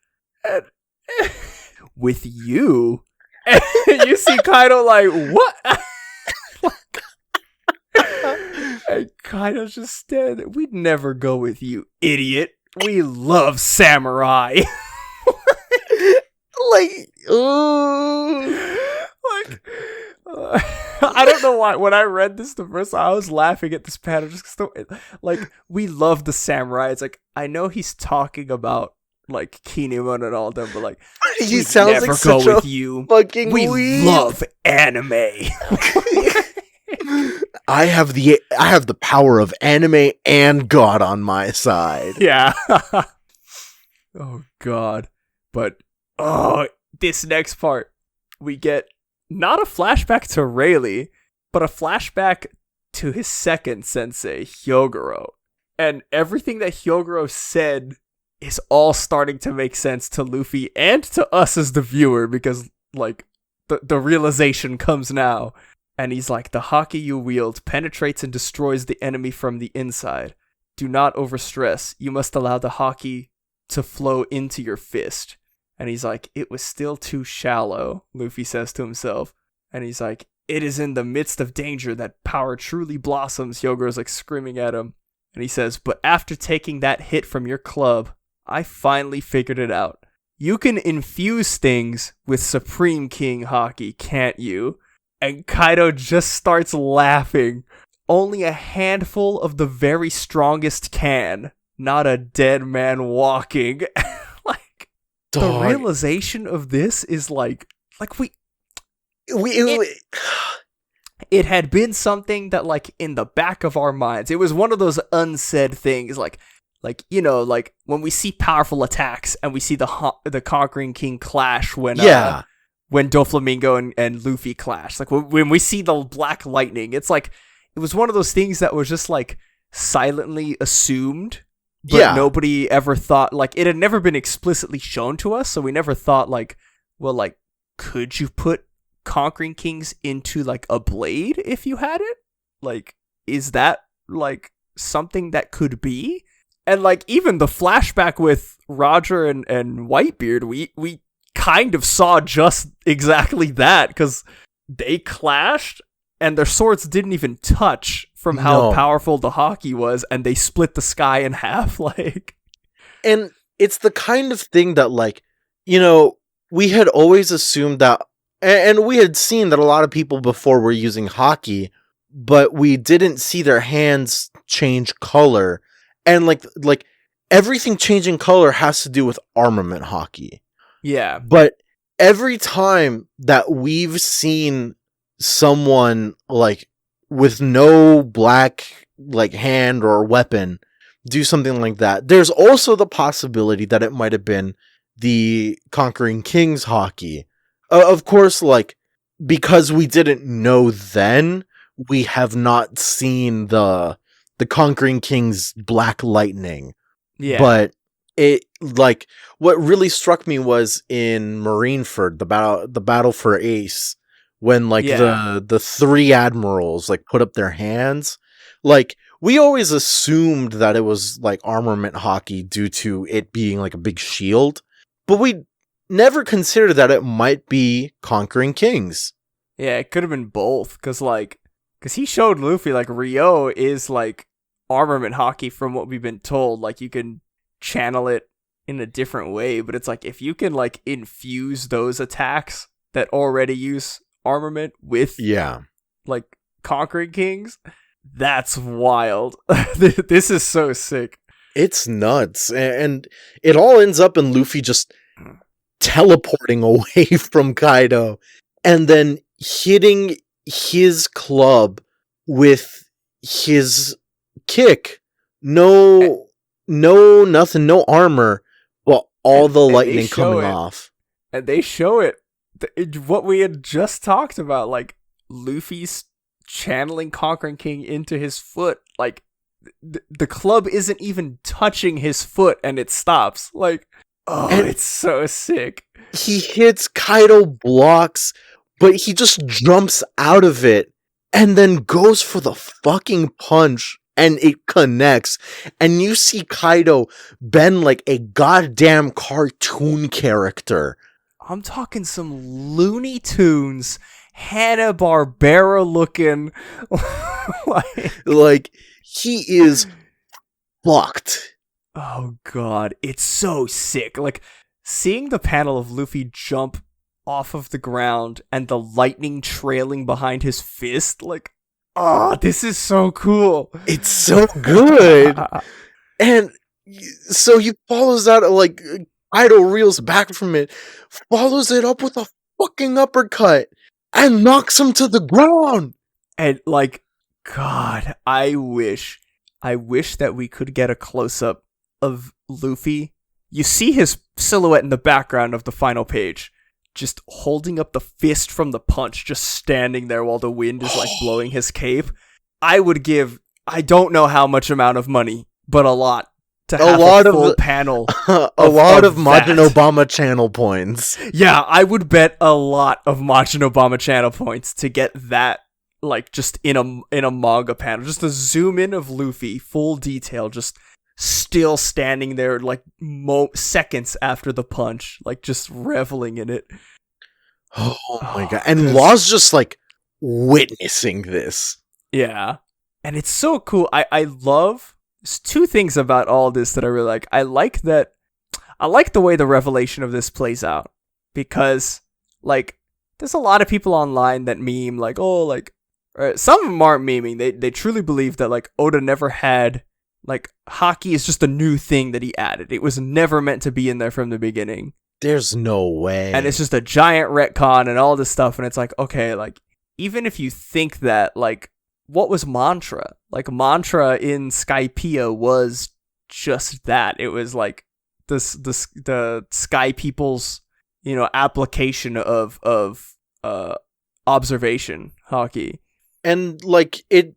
Speaker 1: And with you? And you see Kaido like, what? And Kaido's just standing there. We'd never go with you, idiot. We love samurai. I don't know why. When I read this the first time, I was laughing at this panel just because, like, we love the samurai. It's like, I know he's talking about like Kinemon and all them, but like
Speaker 2: He
Speaker 1: we'd
Speaker 2: sounds
Speaker 1: never
Speaker 2: like
Speaker 1: go
Speaker 2: such a
Speaker 1: with you.
Speaker 2: fucking
Speaker 1: We
Speaker 2: weeb.
Speaker 1: love anime.
Speaker 2: I have the power of anime and God on my side.
Speaker 1: Yeah. Oh god. But this next part, we get not a flashback to Rayleigh, but a flashback to his second sensei, Hyogoro. And everything that Hyogoro said is all starting to make sense to Luffy and to us as the viewer, because like the realization comes now. And he's like, the haki you wield penetrates and destroys the enemy from the inside. Do not overstress. You must allow the haki to flow into your fist. And he's like, it was still too shallow, Luffy says to himself. And he's like, it is in the midst of danger that power truly blossoms. Hyogoro's like screaming at him. And he says, but after taking that hit from your club, I finally figured it out. You can infuse things with Supreme King Haki, can't you? And Kaido just starts laughing. Only a handful of the very strongest can. Not a dead man walking. Like,
Speaker 2: Dog.
Speaker 1: the realization of this is like it had been something that, like, in the back of our minds, it was one of those unsaid things, like you know, like when we see powerful attacks and we see the Conquering King clash when Doflamingo and Luffy clash, like when we see the black lightning, it's like it was one of those things that was just like silently assumed, but nobody ever thought, like, it had never been explicitly shown to us, so we never thought like, well, like, could you put Conquering Kings into like a blade if you had it? Like, is that like something that could be? And like even the flashback with Roger and Whitebeard, we kind of saw just exactly that, because they clashed and their swords didn't even touch from how powerful the haki was, and they split the sky in half. Like,
Speaker 2: and it's the kind of thing that, like, you know, we had always assumed that, and we had seen that a lot of people before were using haki, but we didn't see their hands change color. And like everything changing color has to do with armament haki.
Speaker 1: Yeah.
Speaker 2: But every time that we've seen someone like with no black like hand or weapon do something like that, there's also the possibility that it might have been the Conquering Kings haki. Of course, like, because we didn't know then, we have not seen the Conquering King's black lightning.
Speaker 1: Yeah.
Speaker 2: But it, like, what really struck me was in Marineford, the battle for Ace, when like the three admirals like put up their hands. Like, we always assumed that it was like armament haki due to it being like a big shield, but we never considered that it might be Conquering Kings.
Speaker 1: Yeah, it could have been both, because he showed Luffy, like, Ryo is like armament haki from what we've been told. Like, you can channel it in a different way, but it's like, if you can like infuse those attacks that already use armament with like Conquering Kings, that's wild. This is so sick.
Speaker 2: It's nuts. And it all ends up in Luffy just teleporting away from Kaido and then hitting his club with his kick. No nothing, no armor, but all the lightning coming off.
Speaker 1: And they show it. What we had just talked about, like Luffy's channeling Conquering King into his foot. Like, the club isn't even touching his foot and it stops. Like, and it's so sick.
Speaker 2: He hits, Kaido blocks, but he just jumps out of it and then goes for the fucking punch, and it connects. And you see Kaido bend like a goddamn cartoon character.
Speaker 1: I'm talking some Looney Tunes, Hanna-Barbera looking.
Speaker 2: Like, he is fucked.
Speaker 1: Oh god, it's so sick. Like, seeing the panel of Luffy jump off of the ground and the lightning trailing behind his fist, like, this is so cool.
Speaker 2: It's so good. And so he follows that, like, idol reels back from it, follows it up with a fucking uppercut, and knocks him to the ground.
Speaker 1: And like, God, I wish that we could get a close-up of Luffy. You see his silhouette in the background of the final page, just holding up the fist from the punch, just standing there while the wind is like blowing his cape. I would give, I don't know how much amount of money, but a lot, to have a full panel.
Speaker 2: A lot of Majin Obama channel points.
Speaker 1: Yeah, I would bet a lot of Majin Obama channel points to get that, like, just in a manga panel. Just a zoom in of Luffy, full detail, just still standing there, like, seconds after the punch, like, just reveling in it.
Speaker 2: Oh my god. And Law's just, like, witnessing this.
Speaker 1: Yeah. And it's so cool. I love... There's two things about all this that I really like. I like the way the revelation of this plays out. Because, like, there's a lot of people online that meme, like, oh, like... some of them aren't memeing. They truly believe that, like, Oda never had... Like, Haki is just a new thing that he added. It was never meant to be in there from the beginning.
Speaker 2: There's no way.
Speaker 1: And it's just a giant retcon and all this stuff. And it's like, okay, like, even if you think that, like, what was Mantra? Like, Mantra in Skypiea was just that. It was like the Sky People's, you know, application of observation Haki.
Speaker 2: And like it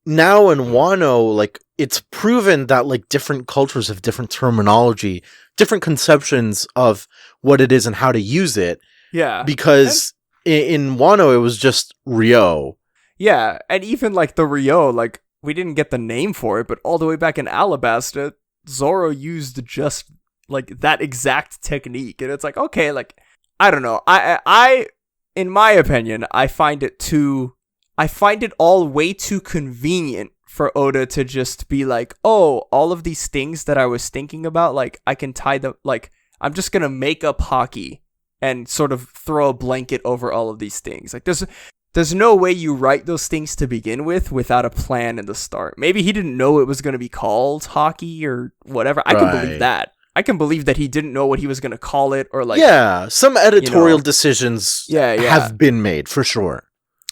Speaker 2: now in Wano, like it's proven that like different cultures have different terminology, different conceptions of what it is and how to use it.
Speaker 1: Yeah.
Speaker 2: Because in Wano it was just Ryo.
Speaker 1: Yeah, and even, like, the Ryo, like, we didn't get the name for it, but all the way back in Alabasta, Zoro used just, like, that exact technique, and it's like, okay, like, I don't know, I in my opinion, I find it all way too convenient for Oda to just be like, oh, all of these things that I was thinking about, like, I can tie them, like, I'm just gonna make up Haki and sort of throw a blanket over all of these things. Like, there's no way you write those things to begin with without a plan in the start. Maybe he didn't know it was going to be called Haki or whatever. I can believe that. I can believe that he didn't know what he was going to call it, or like...
Speaker 2: Yeah, some editorial decisions have been made, for sure.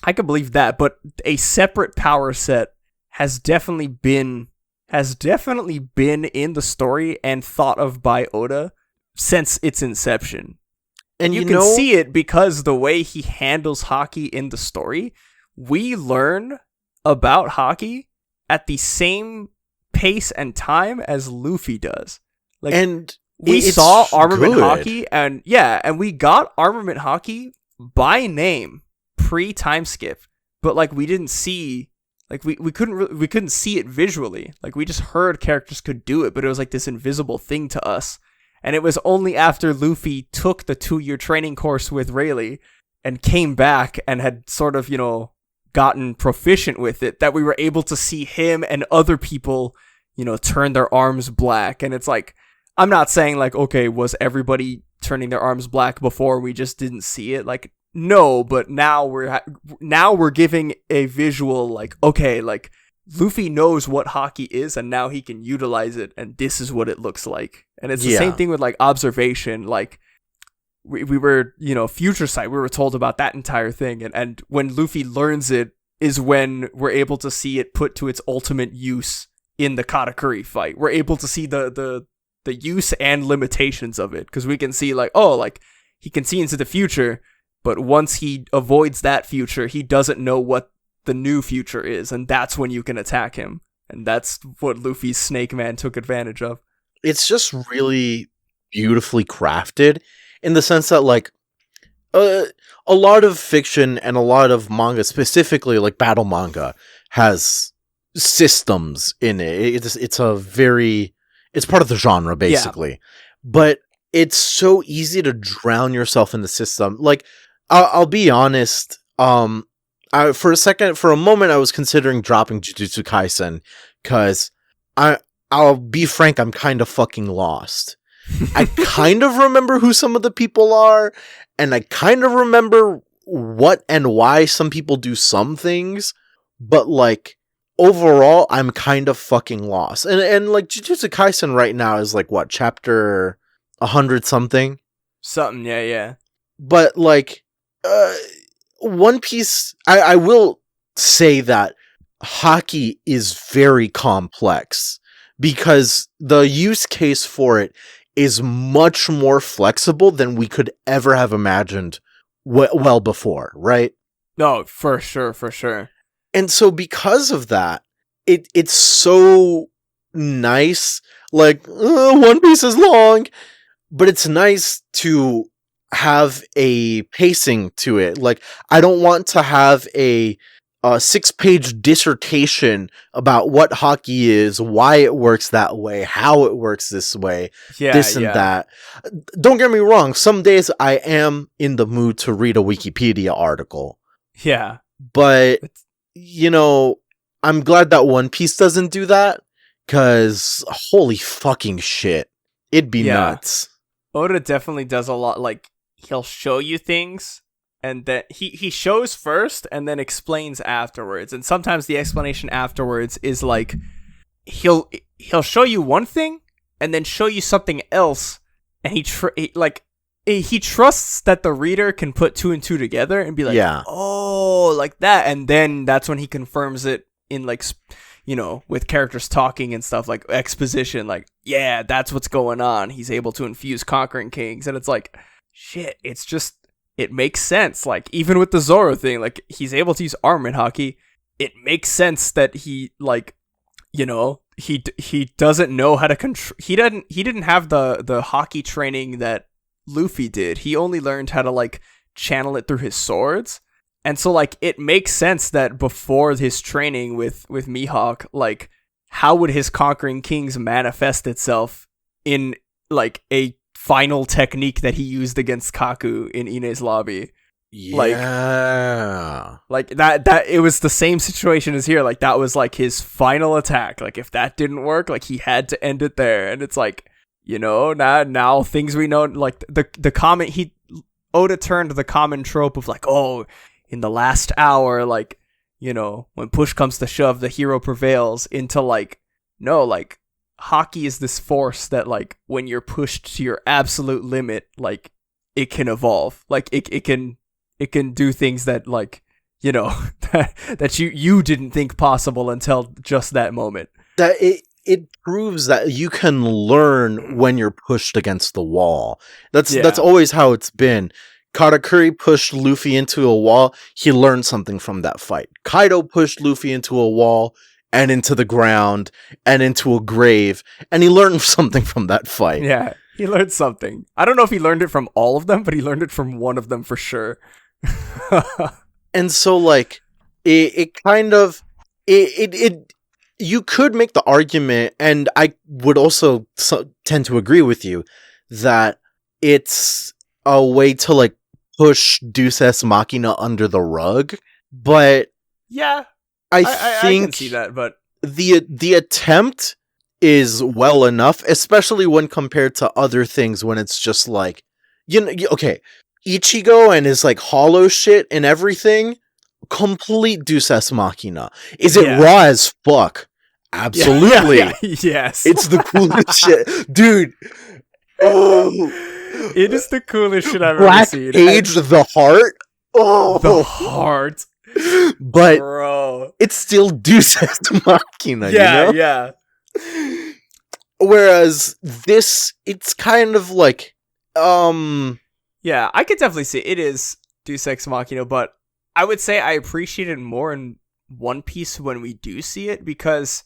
Speaker 1: I can believe that, but a separate power set has definitely been in the story and thought of by Oda since its inception. And you can see it because the way he handles Haki in the story, we learn about Haki at the same pace and time as Luffy does. Like, and we saw Armament Haki, and we got Armament Haki by name pre-time skip, but like we didn't see, like we couldn't see it visually. Like we just heard characters could do it, but it was like this invisible thing to us. And it was only after Luffy took the 2-year training course with Rayleigh and came back and had sort of, you know, gotten proficient with it that we were able to see him and other people, you know, turn their arms black. And it's like, I'm not saying like, okay, was everybody turning their arms black before we just didn't see it? Like, no, but now we're giving a visual like, okay, like Luffy knows what Haki is and now he can utilize it, and this is what it looks like. And it's the same thing with like observation. Like we were, you know, Future Sight, we were told about that entire thing, and when Luffy learns it is when we're able to see it put to its ultimate use in the Katakuri fight. We're able to see the use and limitations of it, because we can see like, oh, like he can see into the future, but once he avoids that future, he doesn't know what the new future is, and that's when you can attack him. And that's what Luffy's Snake Man took advantage of.
Speaker 2: It's just really beautifully crafted in the sense that like a lot of fiction and a lot of manga, specifically like battle manga, has systems in it. It's part of the genre basically. But it's so easy to drown yourself in the system. Like I'll be honest, for a moment I was considering dropping Jujutsu Kaisen because I'll be frank, I'm kind of fucking lost. I kind of remember who some of the people are, and I kind of remember what and why some people do some things, but like overall I'm kind of fucking lost. And like Jujutsu Kaisen right now is like what, chapter 100 something.
Speaker 1: Something, yeah.
Speaker 2: But like, One Piece, I will say that Haki is very complex because the use case for it is much more flexible than we could ever have imagined well before, right?
Speaker 1: No, for sure.
Speaker 2: And so because of that, it's so nice. Like, One Piece is long, but it's nice to have a pacing to it. Like, I don't want to have a 6-page dissertation about what Haki is, why it works that way, how it works this way, this and that. Don't get me wrong, some days I am in the mood to read a Wikipedia article.
Speaker 1: Yeah.
Speaker 2: But, I'm glad that One Piece doesn't do that, because holy fucking shit, it'd be nuts.
Speaker 1: Oda definitely does a lot, like, he'll show you things, and then he shows first, and then explains afterwards, and sometimes the explanation afterwards is, like, he'll show you one thing, and then show you something else, and he trusts that the reader can put two and two together, and be like, oh, like that, and then that's when he confirms it in, like, with characters talking and stuff, like exposition, like, yeah, that's what's going on. He's able to infuse Conquering Kings, and it's like, shit, it makes sense. Like, even with the Zoro thing, like, he's able to use armament Haki. It makes sense that he, like, he doesn't know how to control. He didn't have the Haki training that Luffy did. He only learned how to, like, channel it through his swords. And so, like, it makes sense that before his training with Mihawk, like, how would his Conquering Kings manifest itself in, like, a final technique that he used against Kaku in Ine's lobby?
Speaker 2: Yeah.
Speaker 1: Like that it was the same situation as here. Like, that was, like, his final attack. Like, if that didn't work, like, he had to end it there. And it's like, now things we know, like, the comment Oda turned the common trope of, like, oh, in the last hour, like, when push comes to shove, the hero prevails, into, like, no, like, Haki is this force that, like, when you're pushed to your absolute limit, like, it can evolve. Like, it can do things that, like, that you didn't think possible until just that moment.
Speaker 2: That it proves that you can learn when you're pushed against the wall. That's always how it's been. Katakuri pushed Luffy into a wall. He learned something from that fight. Kaido pushed Luffy into a wall and into the ground and into a grave, and he learned something from that fight.
Speaker 1: Yeah, he learned something. I don't know if he learned it from all of them, but he learned it from one of them for sure.
Speaker 2: And so, like, it you could make the argument, and I would also tend to agree with you, that it's a way to, like, push Deus Ex Machina under the rug, but
Speaker 1: yeah,
Speaker 2: I think
Speaker 1: I can see that, but
Speaker 2: the attempt is well enough, especially when compared to other things, when it's just like, okay, Ichigo and his, like, hollow shit and everything, complete Deus Ex Machina. Is it raw as fuck? Absolutely.
Speaker 1: Yeah, yes.
Speaker 2: It's the coolest shit. Dude. Oh.
Speaker 1: It is the coolest shit I've ever seen.
Speaker 2: Aged the heart. Oh,
Speaker 1: the heart.
Speaker 2: But
Speaker 1: bro,
Speaker 2: it's still Deus Ex Machina.
Speaker 1: Yeah.
Speaker 2: Whereas this, it's kind of like,
Speaker 1: yeah, I could definitely see it is Deus Ex Machina, but I would say I appreciate it more in One Piece when we do see it, because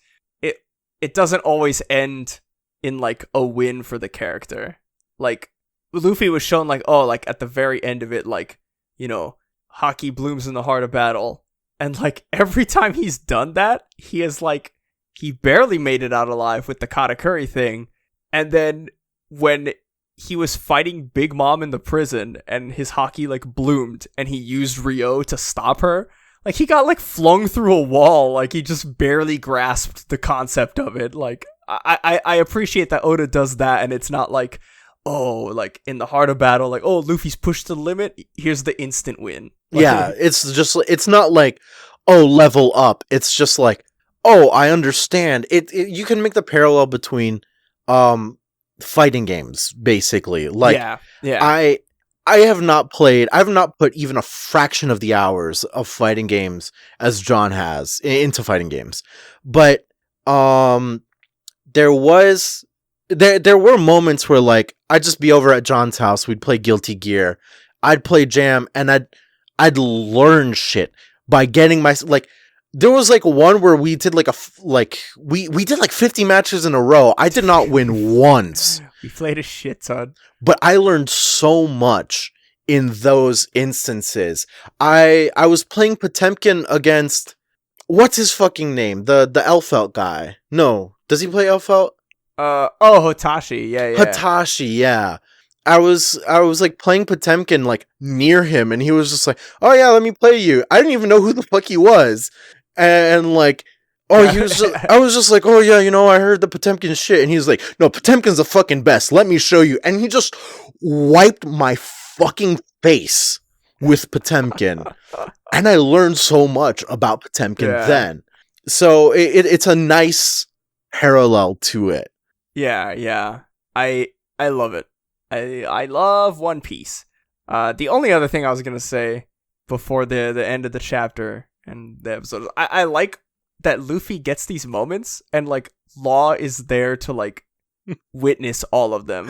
Speaker 1: it doesn't always end in, like, a win for the character. Like, Luffy was shown, like, oh, like, at the very end of it, like, Haki blooms in the heart of battle. And, like, every time he's done that, he has, like, he barely made it out alive with the Katakuri thing. And then when he was fighting Big Mom in the prison and his Haki, like, bloomed and he used Ryo to stop her, like, he got, like, flung through a wall. Like, he just barely grasped the concept of it. Like, I appreciate that Oda does that, and it's not like, oh, like, in the heart of battle, like, oh, Luffy's pushed to the limit, here's the instant win. Like,
Speaker 2: yeah, it's just, it's not like, oh, level up. It's just like, oh, I understand. You can make the parallel between fighting games, basically. Like,
Speaker 1: yeah.
Speaker 2: I have not put even a fraction of the hours of fighting games as John has into fighting games. But there were moments where, like, I'd just be over at John's house, we'd play Guilty Gear, I'd play Jam, and I'd learn shit by getting like, there was like one where we did we did like 50 matches in a row. I did not win once.
Speaker 1: We played a shit ton.
Speaker 2: But I learned so much in those instances. I was playing Potemkin against, what's his fucking name? The Elfelt guy. No, does he play Elfelt?
Speaker 1: Hitachi. Yeah.
Speaker 2: Hitachi, yeah. I was like playing Potemkin like near him, and he was just like, "Oh yeah, let me play you." I didn't even know who the fuck he was, and like, he was. I was just like, "Oh yeah, I heard the Potemkin shit," and he's like, "No, Potemkin's the fucking best. Let me show you." And he just wiped my fucking face with Potemkin, and I learned so much about Potemkin then. So it's a nice parallel to it.
Speaker 1: Yeah. I love it. I love One Piece. The only other thing I was gonna say before the end of the chapter and the episode, I like that Luffy gets these moments and like Law is there to like witness all of them.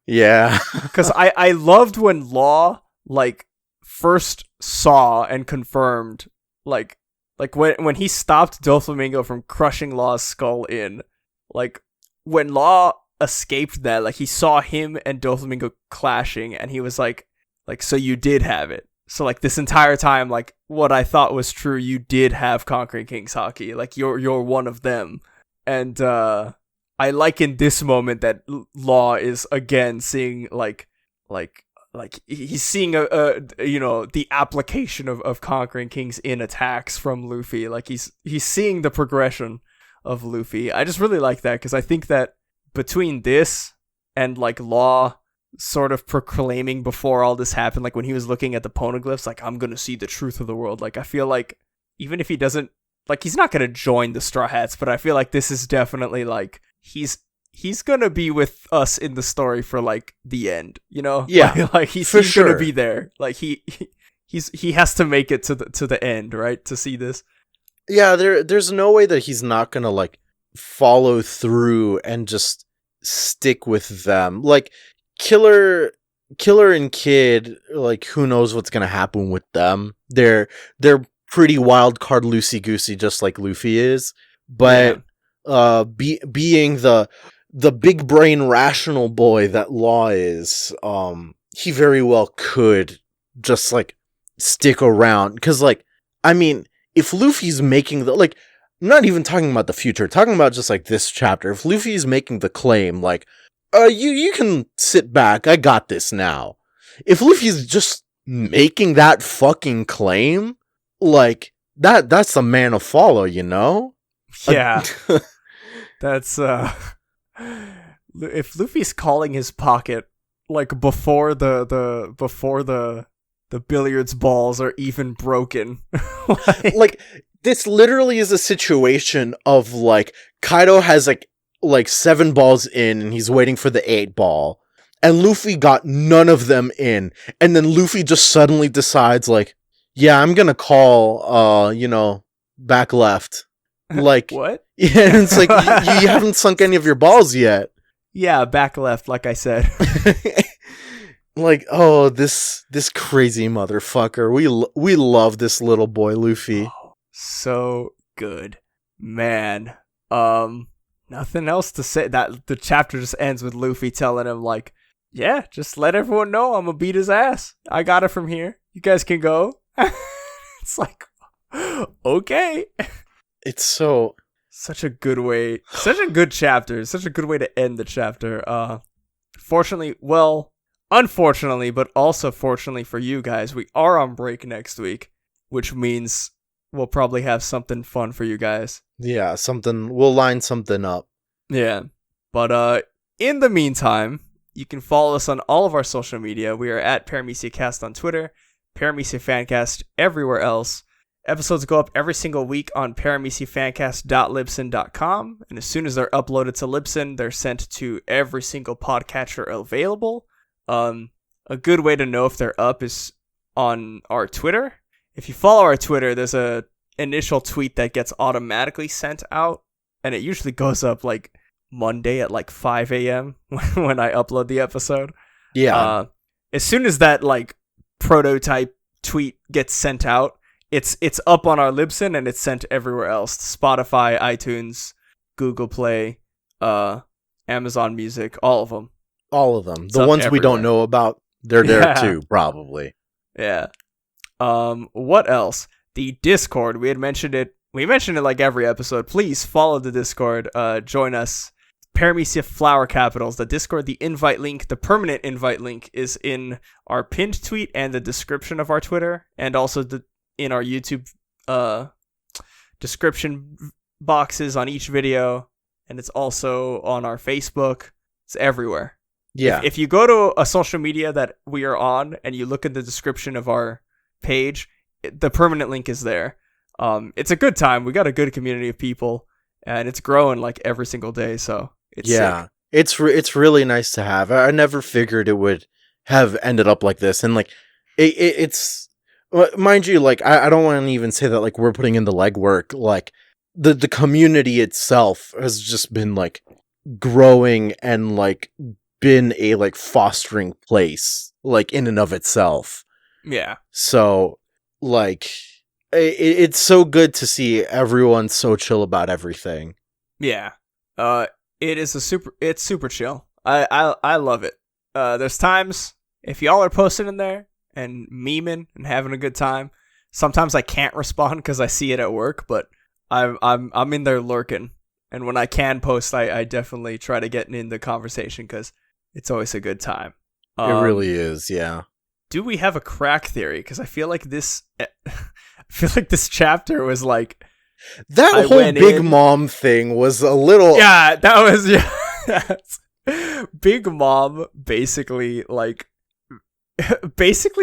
Speaker 2: Yeah,
Speaker 1: because I loved when Law like first saw and confirmed like when he stopped Doflamingo from crushing Law's skull in, like when Law escaped that, like he saw him and Doflamingo clashing, and he was like so you did have it. So like this entire time, like what I thought was true, you did have Conquering Kings Haki. Like you're one of them. And I like in this moment that Law is again seeing like he's seeing the application of Conquering Kings in attacks from Luffy. Like he's seeing the progression of Luffy. I just really like that, because I think that between this and like Law sort of proclaiming before all this happened, like when he was looking at the poneglyphs, like I'm gonna see the truth of the world, like I feel like even if he doesn't, like he's not gonna join the Straw Hats, but I feel like this is definitely like he's gonna be with us in the story for like the end,
Speaker 2: Yeah,
Speaker 1: like he's
Speaker 2: sure.
Speaker 1: gonna be there, like he has to make it to the end, right, to see this.
Speaker 2: Yeah, there's no way that he's not gonna like follow through and just stick with them. Like Killer and Kid, like who knows what's gonna happen with them. They're pretty wild card loosey goosey, just like Luffy is. But being the big brain rational boy that Law is, he very well could just like stick around. Because like, I mean, if Luffy's making the, like, I'm not even talking about the future, talking about just like this chapter. If Luffy's making the claim, like, you can sit back, I got this now. If Luffy's just making that fucking claim, like, that's a man to follow,
Speaker 1: Yeah. That's, if Luffy's calling his pocket, like, before the billiards balls are even broken.
Speaker 2: like this literally is a situation of like Kaido has like 7 balls in and he's waiting for the 8 ball, and Luffy got none of them in, and then Luffy just suddenly decides like, yeah, I'm gonna call back left. Like
Speaker 1: what?
Speaker 2: Yeah, and it's like you haven't sunk any of your balls yet.
Speaker 1: Yeah, back left, like I said.
Speaker 2: Like, oh, this crazy motherfucker. We love this little boy Luffy.
Speaker 1: Oh, so good, man. Nothing else to say. That the chapter just ends with Luffy telling him like, yeah, just let everyone know I'm gonna beat his ass. I got it from here. You guys can go. It's like, okay.
Speaker 2: It's such
Speaker 1: a good way, such a good chapter, such a good way to end the chapter. Unfortunately, but also fortunately for you guys, we are on break next week, which means we'll probably have something fun for you guys.
Speaker 2: Yeah, we'll line something up.
Speaker 1: Yeah. But in the meantime, you can follow us on all of our social media. We are at Paramecia Cast on Twitter, Paramecia Fancast everywhere else. Episodes go up every single week on parameciafancast.libsyn.com, and as soon as they're uploaded to Libsyn, they're sent to every single podcatcher available. A good way to know if they're up is on our Twitter. If you follow our Twitter, there's a initial tweet that gets automatically sent out, and it usually goes up like Monday at like 5 a.m. when I upload the episode.
Speaker 2: Yeah.
Speaker 1: As soon as that like prototype tweet gets sent out, it's up on our Libsyn and it's sent everywhere else. Spotify, iTunes, Google Play, Amazon Music, all of them.
Speaker 2: All of them.
Speaker 1: It's
Speaker 2: the
Speaker 1: up
Speaker 2: ones we
Speaker 1: everywhere.
Speaker 2: don't know about, they're there too, probably.
Speaker 1: Yeah. What else? The Discord. We mentioned it like every episode. Please follow the Discord. Join us. Paramecia Flower Capitals, the Discord, the invite link, the permanent invite link is in our pinned tweet and the description of our Twitter, and also in our YouTube description boxes on each video, and it's also on our Facebook. It's everywhere.
Speaker 2: Yeah.
Speaker 1: If you go to a social media that we are on and you look at the description of our page, the permanent link is there. It's a good time. We got a good community of people, and it's growing like every single day, so it's sick.
Speaker 2: It's really nice to have. I never figured it would have ended up like this, and like it's mind you, like I don't want to even say that like we're putting in the legwork. Like the community itself has just been like growing and like been a like fostering place like in and of itself.
Speaker 1: Yeah.
Speaker 2: So like it's so good to see everyone so chill about everything.
Speaker 1: Yeah. It's super chill. I love it. There's times if y'all are posting in there and memeing and having a good time, sometimes I can't respond because I see it at work, but I'm in there lurking. And when I can post, I definitely try to get in the conversation because it's always a good time.
Speaker 2: It really is, yeah.
Speaker 1: Do we have a crack theory? Because I feel like this chapter was like
Speaker 2: that whole Big Mom thing was a little.
Speaker 1: Yeah, that was Big Mom basically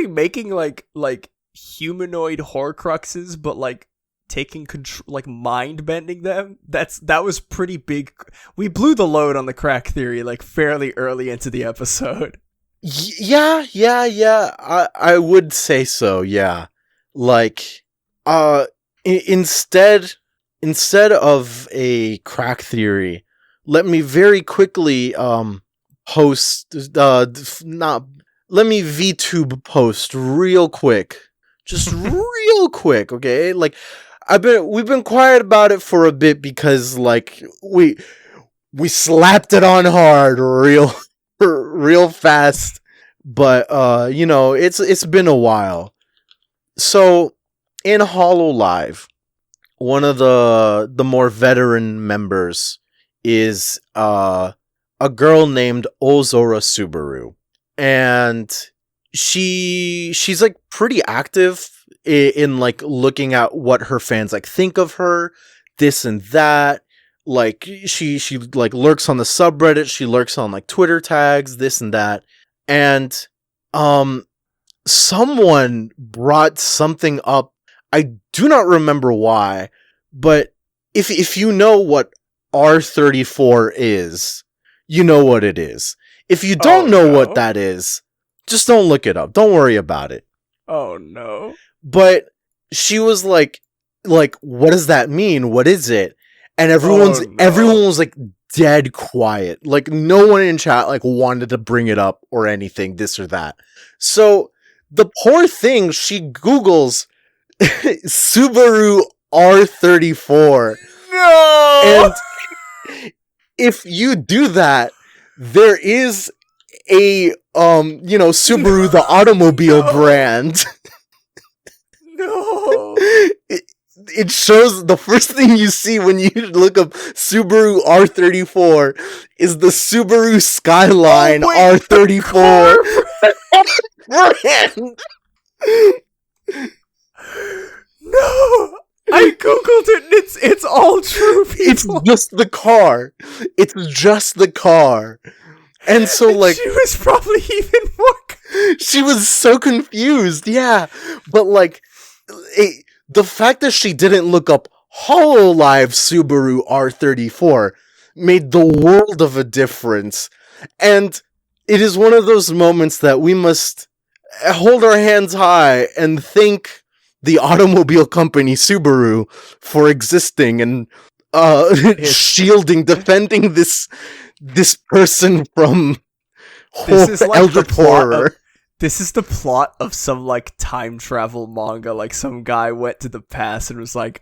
Speaker 1: making like humanoid Horcruxes, but like taking control, like mind bending them. That was pretty big. We blew the load on the crack theory like fairly early into the episode.
Speaker 2: Yeah. I would say so. Yeah, like instead of a crack theory, let me very quickly let me VTube post real quick. Just real quick, okay? Like we've been quiet about it for a bit because like we slapped it on hard real fast. But it's been a while. So in Hololive, one of the more veteran members is a girl named Ozora Subaru, and she's like pretty active in like looking at what her fans like think of her, this and that. Like she like lurks on the subreddit, she lurks on like Twitter tags, this and that, and someone brought something up. I do not remember why, but if you know what R34 is, you know what it is. If you don't know what that is, just don't look it up. Don't worry about it.
Speaker 1: Oh no.
Speaker 2: But she was like, what does that mean? What is it? And everyone was like dead quiet. Like no one in chat like wanted to bring it up or anything, this or that. So the poor thing, she Googles Subaru R34.
Speaker 1: No!
Speaker 2: And if you do that, there is a Subaru the automobile brand.
Speaker 1: No.
Speaker 2: It shows, the first thing you see when you look up Subaru R34 is the Subaru Skyline R34 brand.
Speaker 1: No, I googled it. And it's all true, people.
Speaker 2: It's just the car. It's just the car. And so like
Speaker 1: she was probably even more.
Speaker 2: She was so confused. Yeah, but like the fact that she didn't look up Hololive Subaru R34 made the world of a difference. And it is one of those moments that we must hold our hands high and thank the automobile company Subaru for existing and defending this person from eldritch horror.
Speaker 1: This is the plot of some, like, time travel manga. Like, some guy went to the past and was like,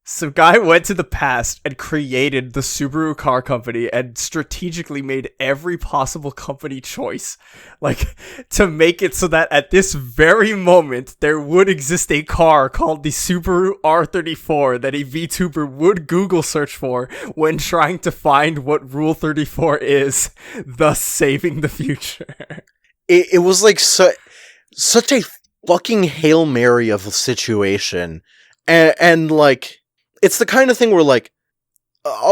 Speaker 1: some guy went to the past and created the Subaru car company and strategically made every possible company choice, like, to make it so that at this very moment there would exist a car called the Subaru R34 that a VTuber would Google search for when trying to find what Rule 34 is, thus saving the future.
Speaker 2: It was like such a fucking Hail Mary of a situation. And like, it's the kind of thing where, like,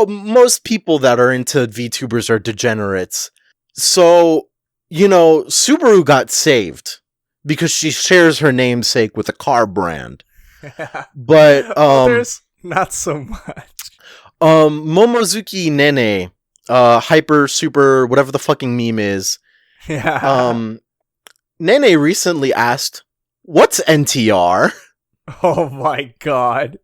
Speaker 2: most people that are into VTubers are degenerates. So, you know, Subaru got saved because she shares her namesake with a car brand. But,
Speaker 1: there's not so much.
Speaker 2: Momozuki Nene, hyper, super, whatever the fucking meme is.
Speaker 1: Yeah.
Speaker 2: Nene recently asked, "What's NTR?"
Speaker 1: Oh my god.